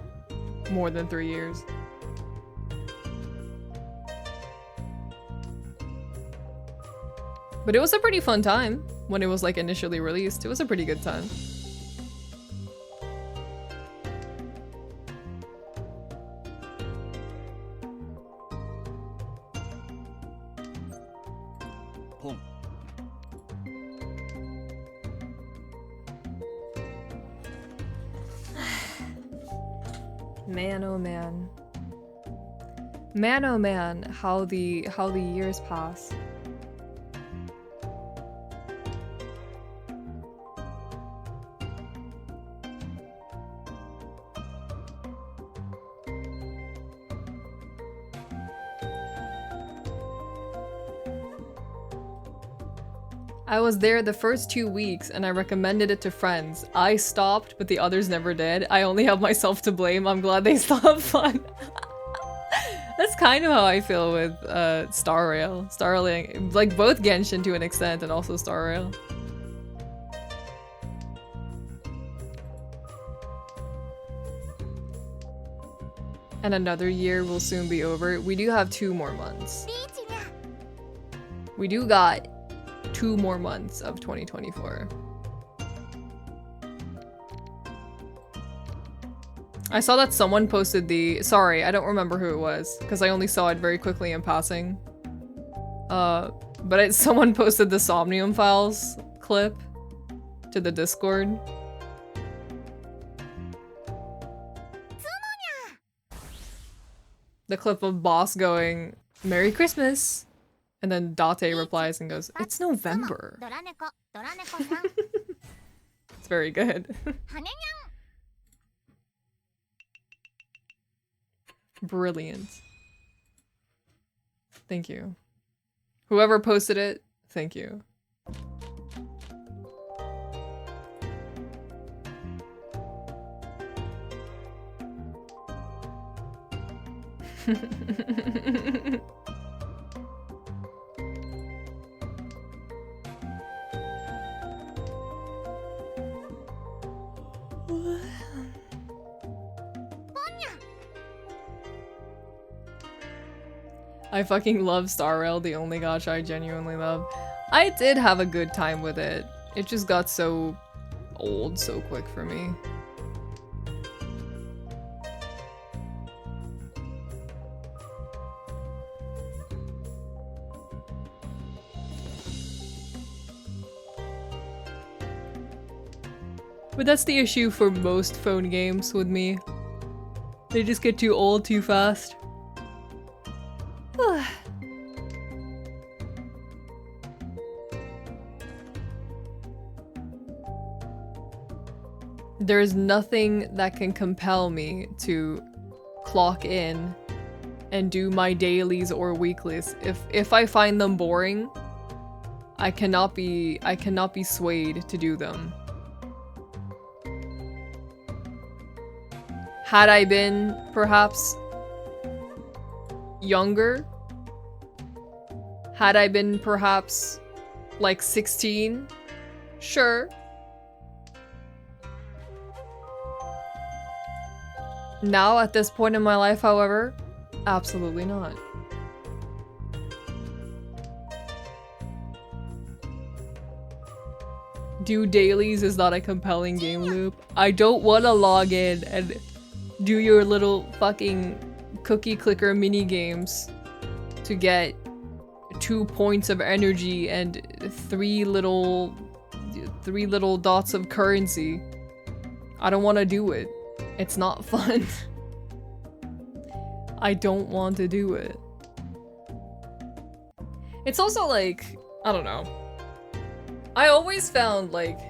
more than 3 years. But it was a pretty fun time when it was like initially released. It was a pretty good time. Man, oh man. Man, oh man, how the years pass. I was there the first 2 weeks and I recommended it to friends. I stopped, but the others never did. I only have myself to blame. I'm glad they still have fun. That's kind of how I feel with Star Rail. Star Rail, like both Genshin to an extent and also Star Rail. And another year will soon be over. We do have 2 more months. We do got 2 more months of 2024. I saw that someone posted the— sorry, I don't remember who it was, because I only saw it very quickly in passing. But someone posted the Somnium Files clip to the Discord. The clip of Boss going, "Merry Christmas!" And then Date replies and goes, "It's November." It's very good. Brilliant. Thank you. Whoever posted it, thank you. I fucking love Star Rail, the only gacha I genuinely love. I did have a good time with it. It just got so old so quick for me. But that's the issue for most phone games with me. They just get too old too fast. There's nothing that can compel me to clock in and do my dailies or weeklies. If I find them boring, I cannot be swayed to do them. Had I been perhaps younger, had I been perhaps like 16, sure. Now at this point in my life, however, absolutely not. Do dailies is not a compelling game loop. I don't want to log in and do your little fucking cookie clicker mini games to get 2 points of energy and three little dots of currency. I don't want to do it. It's not fun. I don't want to do it. It's also like, I don't know. I always found like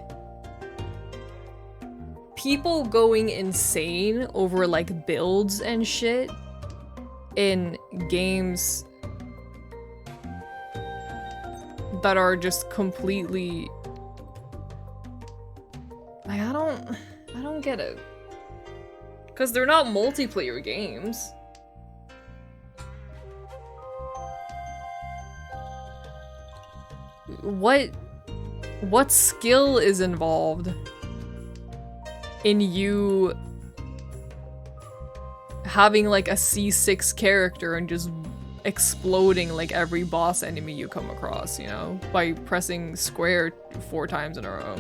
people going insane over like builds and shit in games that are just completely like I don't get it. Cause they're not multiplayer games. What skill is involved in you having like a C6 character and just exploding like every boss enemy you come across, you know, by pressing square 4 times in a row?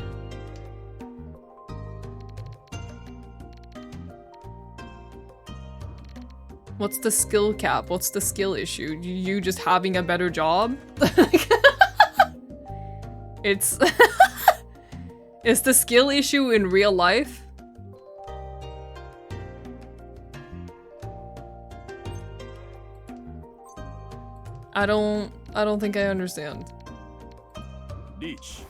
What's the skill cap? What's the skill issue? You just having a better job? It's it's the skill issue in real life. I don't think I understand. Reach.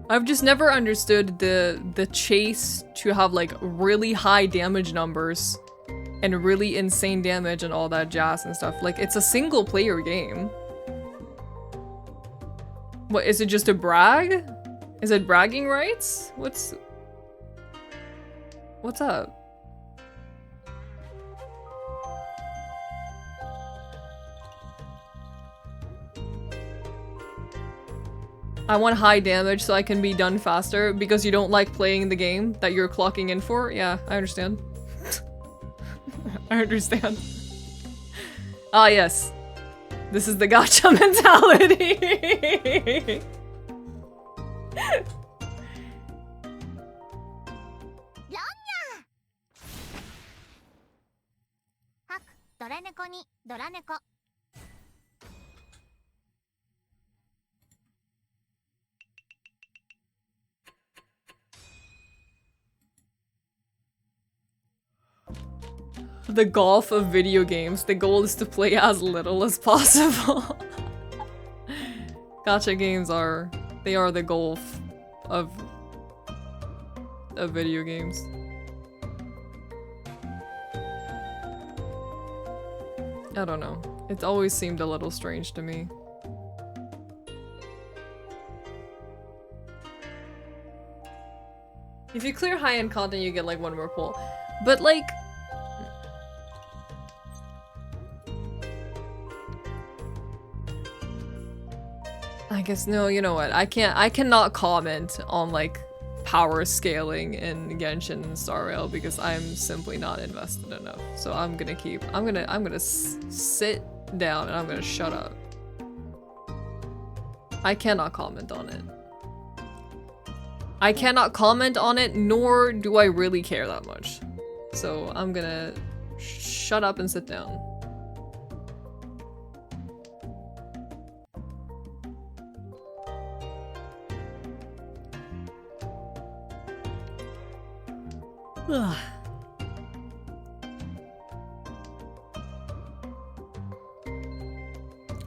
I've just never understood the chase to have like really high damage numbers and really insane damage and all that jazz and stuff. Like, it's a single player game. What, is it just a brag? Is it bragging rights? What's up? I want high damage so I can be done faster because you don't like playing the game that you're clocking in for? Yeah, I understand. I understand. Ah, yes. This is the gacha mentality. ドラ猫にドラ猫。 The golf of video games. The goal is to play as little as possible. Gacha games are... they are the golf of video games. I don't know. It always seemed a little strange to me. If you clear high-end content, you get like one more pull. But like... I guess, no, you know what? I cannot comment on like power scaling in Genshin and Star Rail because I'm simply not invested enough. So I'm gonna sit down and I'm gonna shut up. I cannot comment on it. I cannot comment on it, nor do I really care that much. So I'm gonna shut up and sit down. Ugh.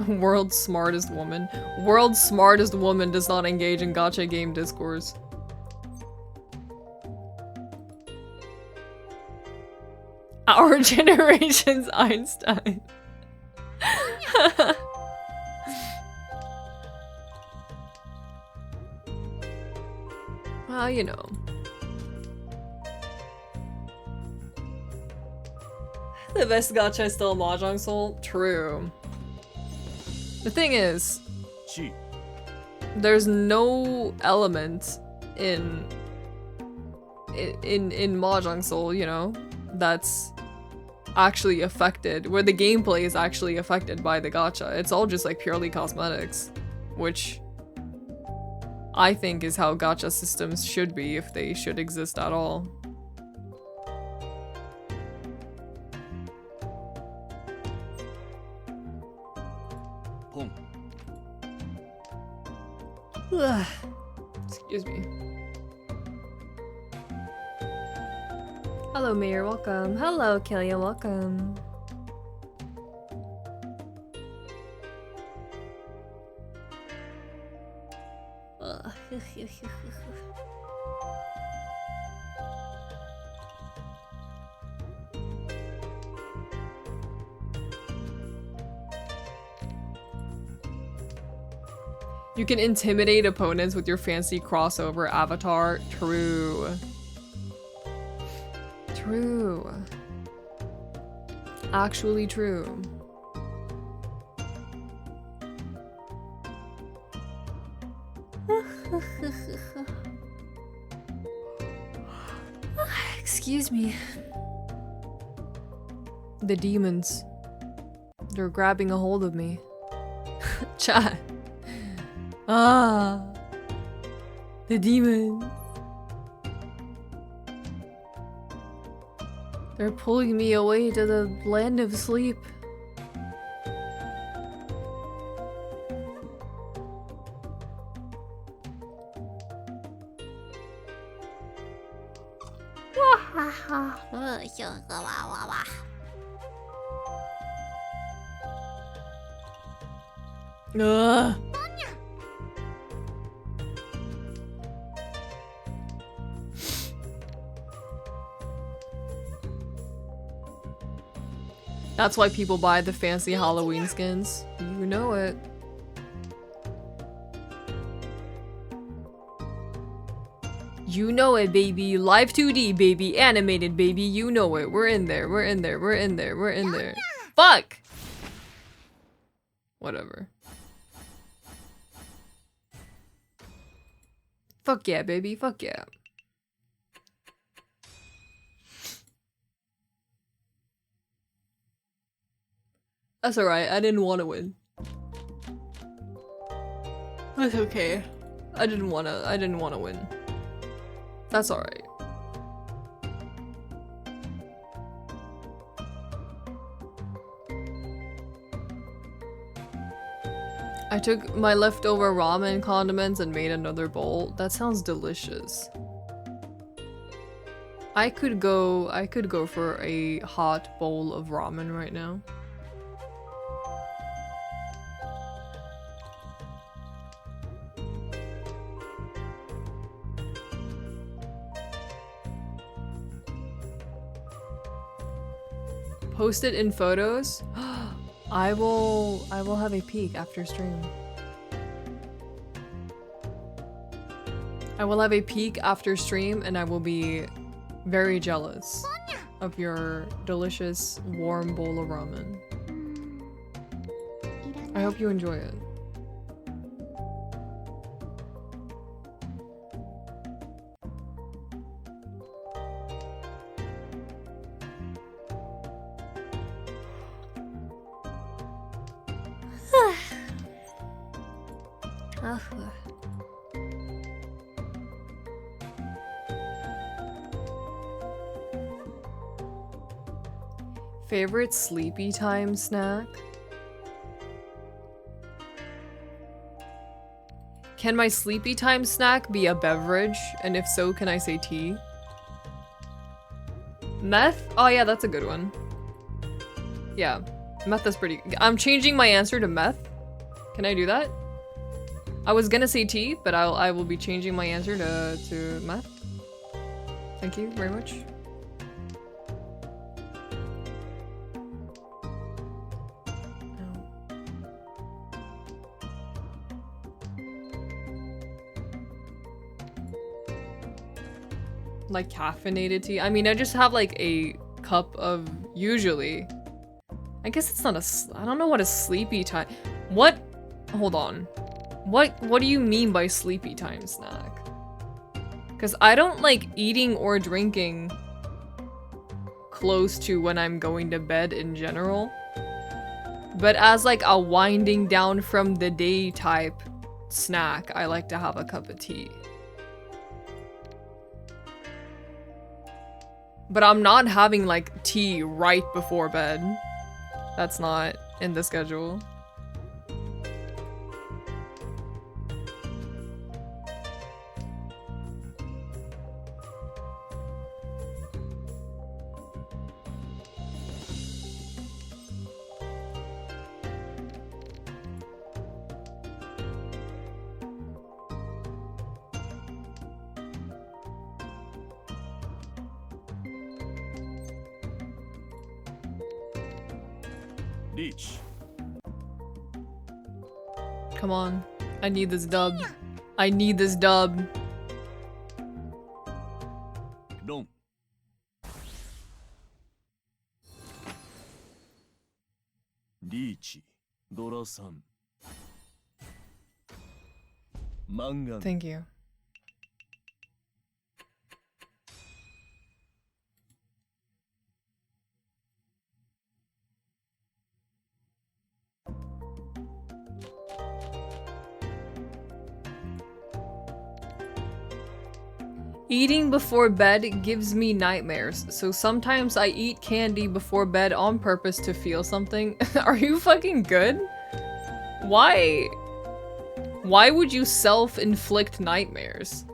World's smartest woman. World's smartest woman does not engage in gacha game discourse. Our generation's Einstein. Well, you know. The best gacha is still Mahjong Soul? True. The thing is, there's no element in Mahjong Soul, you know, that's actually affected, where the gameplay is actually affected by the gacha. It's all just like purely cosmetics, which I think is how gacha systems should be if they should exist at all. Excuse me. Hello, Mayor. Welcome. Hello, Killian. Welcome. You can intimidate opponents with your fancy crossover avatar. True. True. Actually true. Excuse me. The demons. They're grabbing a hold of me. Chat. Ah. The demons. They're pulling me away to the land of sleep. Ugh. That's why people buy the fancy Halloween skins. You know it. You know it, baby. Live 2D, baby. Animated, baby. You know it. We're in there. We're in there. We're in there. We're in there. Fuck! Whatever. Fuck yeah, baby. Fuck yeah. That's alright, I didn't want to win. That's okay. I didn't want to win. That's alright. I took my leftover ramen condiments and made another bowl. That sounds delicious. I could go for a hot bowl of ramen right now. Post it in photos. I will have a peek after stream. I will have a peek after stream and I will be very jealous of your delicious warm bowl of ramen. I hope you enjoy it. Favorite sleepy time snack? Can my sleepy time snack be a beverage? And if so, can I say tea? Meth? Oh yeah, that's a good one. Yeah, meth is pretty- I'm changing my answer to meth. Can I do that? I was gonna say tea, but I will be changing my answer to meth. Thank you very much. Like caffeinated tea? I mean, I just have like a cup of usually. I guess it's not I don't know what a sleepy time. What? Hold on. What do you mean by sleepy time snack? Because I don't like eating or drinking close to when I'm going to bed in general. But as like a winding down from the day type snack, I like to have a cup of tea. But I'm not having like tea right before bed. That's not in the schedule. Reach. Come on. I need this dub. I need this dub. Long. Reach. Dora-san. Mangan. Thank you. Eating before bed gives me nightmares, so sometimes I eat candy before bed on purpose to feel something. Are you fucking good? Why? Why would you self-inflict nightmares?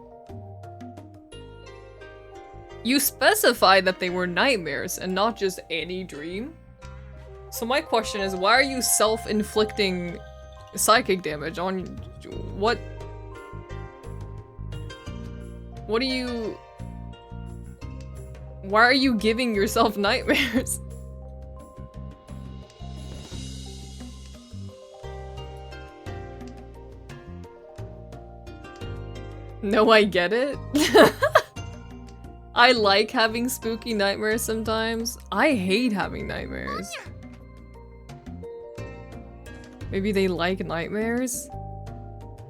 You specified that they were nightmares and not just any dream. So my question is, why are you self-inflicting psychic damage on what? What are you... Why are you giving yourself nightmares? No, I get it. I like having spooky nightmares sometimes. I hate having nightmares. Maybe they like nightmares?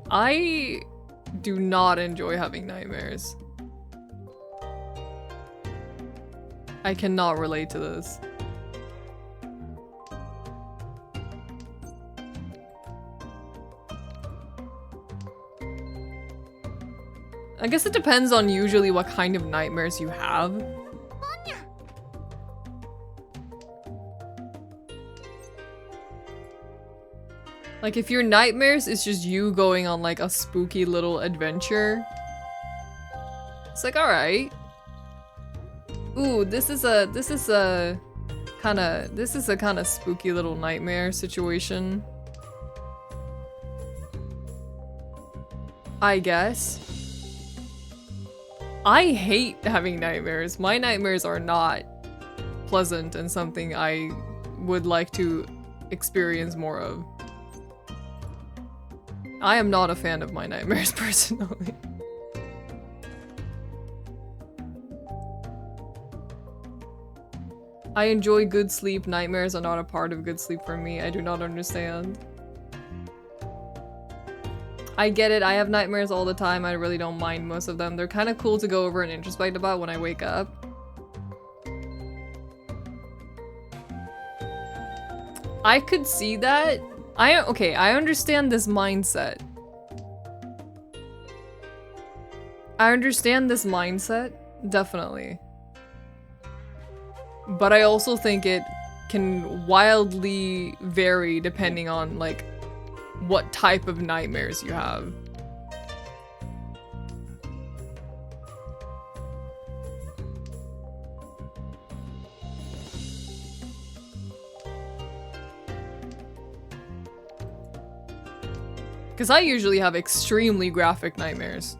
I do not enjoy having nightmares. I cannot relate to this. I guess it depends on usually what kind of nightmares you have. Like if your nightmares is just you going on like a spooky little adventure, it's like, all right. Ooh, this is a kind of spooky little nightmare situation, I guess. I hate having nightmares. My nightmares are not pleasant and something I would like to experience more of. I am not a fan of my nightmares personally. I enjoy good sleep. Nightmares are not a part of good sleep for me. I do not understand. I get it. I have nightmares all the time. I really don't mind most of them. They're kind of cool to go over and introspect about when I wake up. I could see that. Okay, I understand this mindset. I understand this mindset, definitely. But I also think it can wildly vary depending on, like, what type of nightmares you have. Because I usually have extremely graphic nightmares.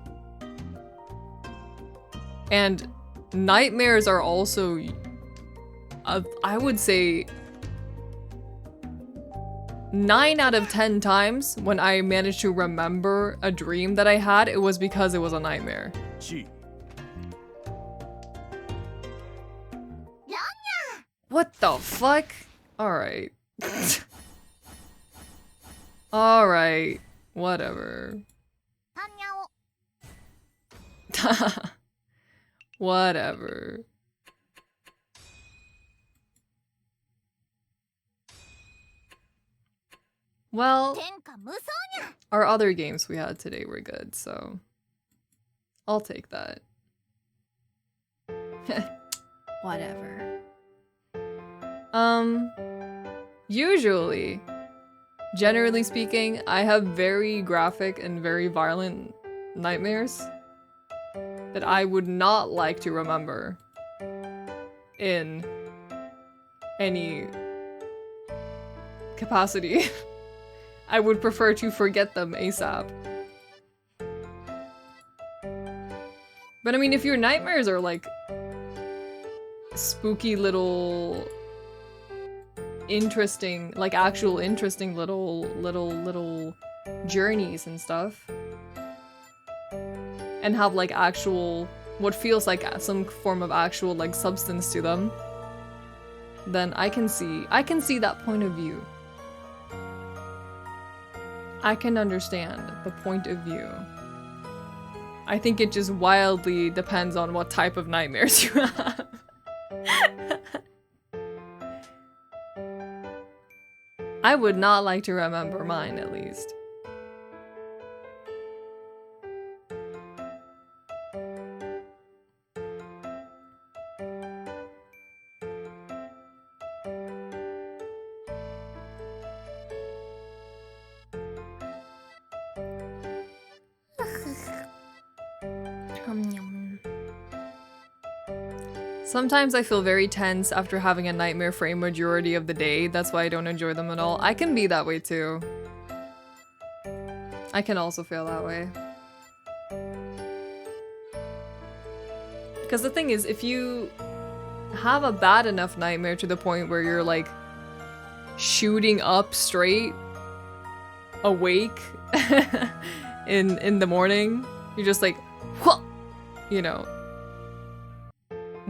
And nightmares are also, I would say, 9 out of 10 times when I managed to remember a dream that I had, it was because it was a nightmare. What the fuck? Alright. Alright. Whatever. Whatever. Well, our other games we had today were good, so I'll take that. Whatever. Usually, generally speaking, I have very graphic and very violent nightmares that I would not like to remember in any capacity. I would prefer to forget them ASAP. But I mean, if your nightmares are like spooky little interesting, like actual interesting little journeys and stuff, and have like actual, what feels like some form of actual like substance to them, then I can see that point of view. I can understand the point of view. I think it just wildly depends on what type of nightmares you have. I would not like to remember mine, at least. Sometimes I feel very tense after having a nightmare for a majority of the day. That's why I don't enjoy them at all. I can be that way too. I can also feel that way. Because the thing is, if you have a bad enough nightmare to the point where you're like shooting up straight awake in the morning, you're just like, whoa, you know.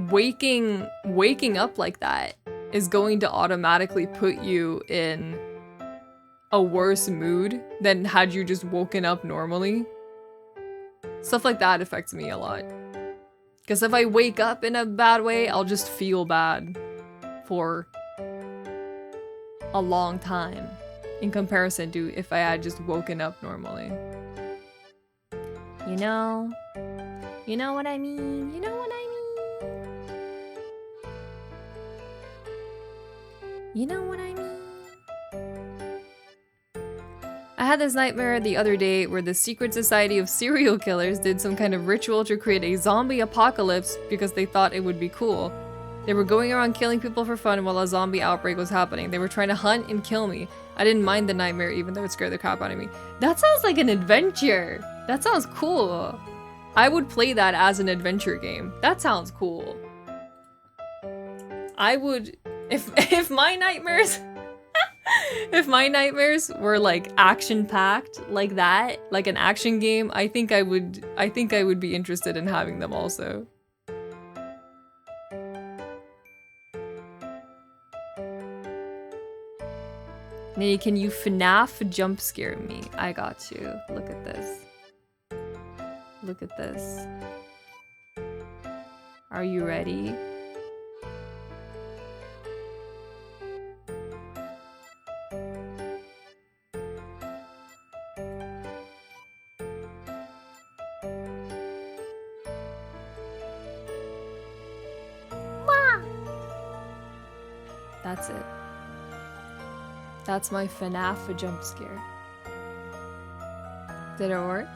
Waking up like that is going to automatically put you in a worse mood than had you just woken up normally. Stuff like that affects me a lot. Because if I wake up in a bad way, I'll just feel bad for a long time in comparison to if I had just woken up normally. You know what I mean? You know what I mean? You know what I mean? had this nightmare the other day where the secret society of serial killers did some kind of ritual to create a zombie apocalypse because they thought it would be cool. They were going around killing people for fun while a zombie outbreak was happening. They were trying to hunt and kill me. I didn't mind the nightmare even though it scared the crap out of me. That sounds like an adventure. That sounds cool. I would play that as an adventure game. That sounds cool. I would, if my nightmares, if my nightmares were like action-packed like that, like an action game, I think I would be interested in having them also. Nay, can you FNAF jump scare me? I got you. Look at this. Look at this. Are you ready? That's it. That's my FNAF jump scare. Did it work?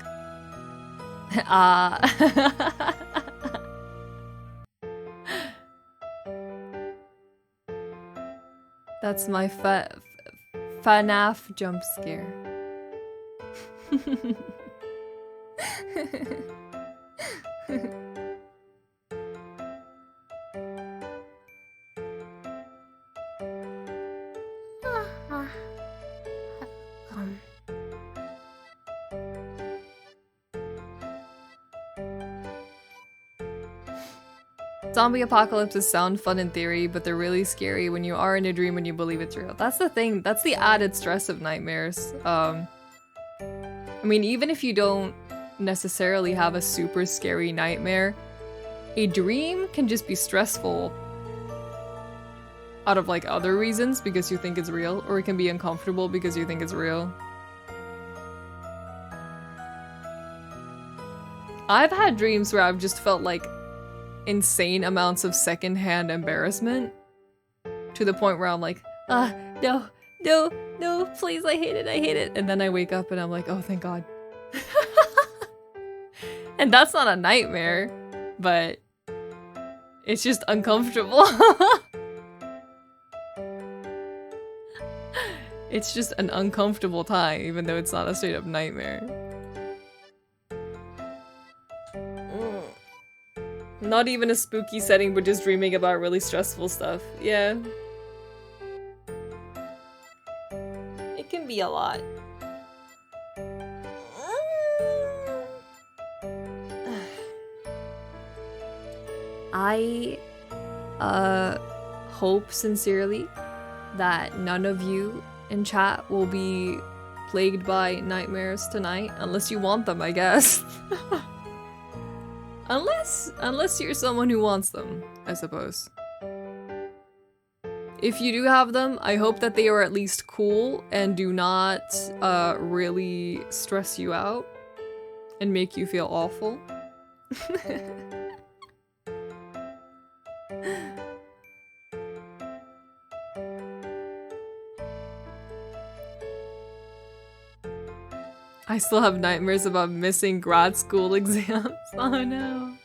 That's my FNAF jump scare. Zombie apocalypses sound fun in theory, but they're really scary when you are in a dream and you believe it's real. That's the thing. That's the added stress of nightmares. I mean, even if you don't necessarily have a super scary nightmare, a dream can just be stressful out of like other reasons because you think it's real, or it can be uncomfortable because you think it's real. I've had dreams where I've just felt like insane amounts of secondhand embarrassment to the point where I'm like, no, please, I hate it. And then I wake up and I'm like, oh, thank God. And that's not a nightmare, but it's just uncomfortable. It's just an uncomfortable time, even though it's not a straight up nightmare. Not even a spooky setting, but just dreaming about really stressful stuff. Yeah. It can be a lot. I hope sincerely that none of you in chat will be plagued by nightmares tonight, unless you want them, I guess. Unless you're someone who wants them, I suppose. If you do have them, I hope that they are at least cool and do not really stress you out and make you feel awful. I still have nightmares about missing grad school exams. Oh no.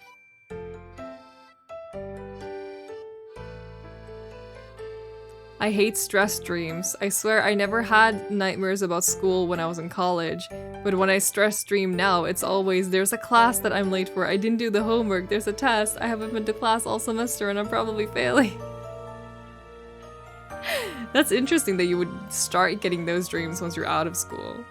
I hate stress dreams. I swear I never had nightmares about school when I was in college, but when I stress dream now, it's always there's a class that I'm late for, I didn't do the homework, there's a test, I haven't been to class all semester and I'm probably failing. That's interesting that you would start getting those dreams once you're out of school.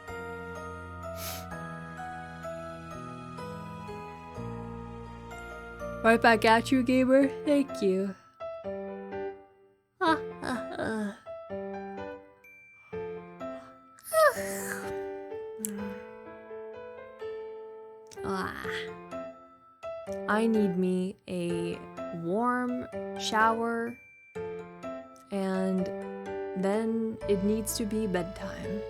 Right back at you, gamer. Thank you. I need me a warm shower, and then it needs to be bedtime.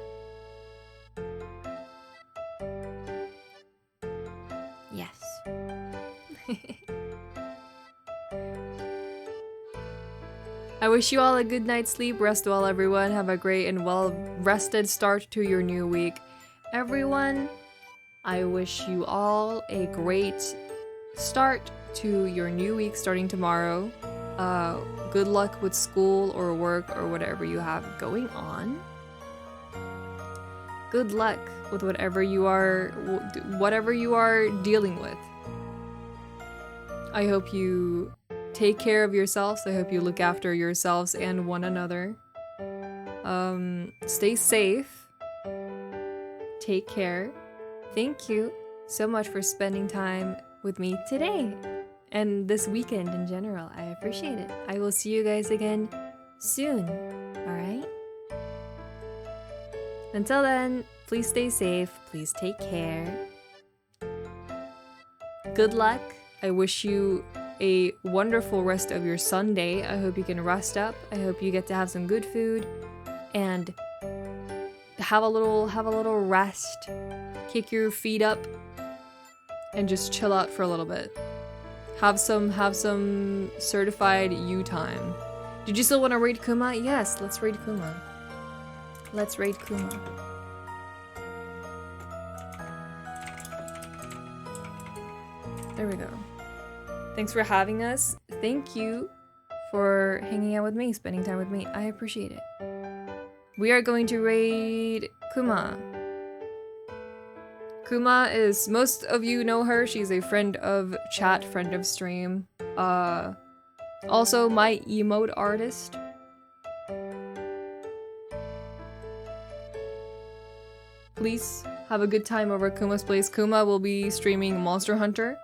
Yes. I wish you all a good night's sleep. Rest well, everyone. Have a great and well-rested start to your new week. everyone. I wish you all a great start to your new week starting tomorrow. Good luck with school or work or whatever you have going on. Good luck with whatever you are dealing with. I hope you take care of yourselves. I hope you look after yourselves and one another. Stay safe. Take care. Thank you so much for spending time with me today and this weekend in general. I appreciate it. I will see you guys again soon. Alright? Until then, please stay safe. Please take care. Good luck. I wish you a wonderful rest of your Sunday. I hope you can rest up. I hope you get to have some good food and have a little rest. Kick your feet up and just chill out for a little bit. Have some certified you time. Did you still want to raid Kuma? Yes, let's raid Kuma. Let's raid Kuma. There we go. Thanks for having us. Thank you for hanging out with me, spending time with me. I appreciate it. We are going to raid Kuma. Kuma is, most of you know her. She's a friend of chat, friend of stream. Also my emote artist. Please have a good time over at Kuma's place. Kuma will be streaming Monster Hunter.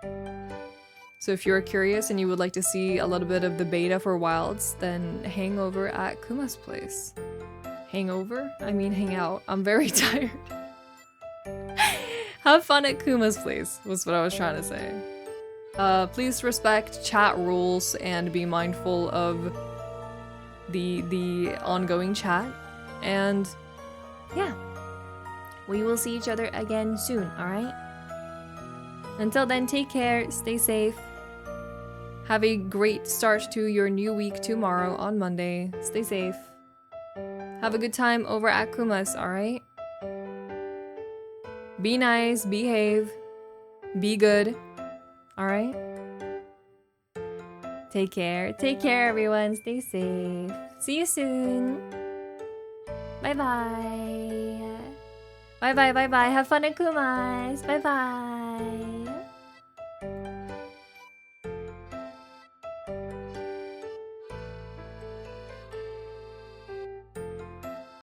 So if you're curious and you would like to see a little bit of the beta for Wilds, then hang over at Kuma's place. Hangover? I mean hang out. I'm very tired. Have fun at Kuma's place was what I was trying to say. Please respect chat rules and be mindful of the ongoing chat. And yeah, we will see each other again soon, alright? Until then, take care, stay safe. Have a great start to your new week tomorrow on Monday. Stay safe. Have a good time over at Kuma's, alright? Be nice, behave, be good, alright? Take care everyone, stay safe. See you soon. Bye bye. Bye bye, have fun at Kuma's. Bye bye.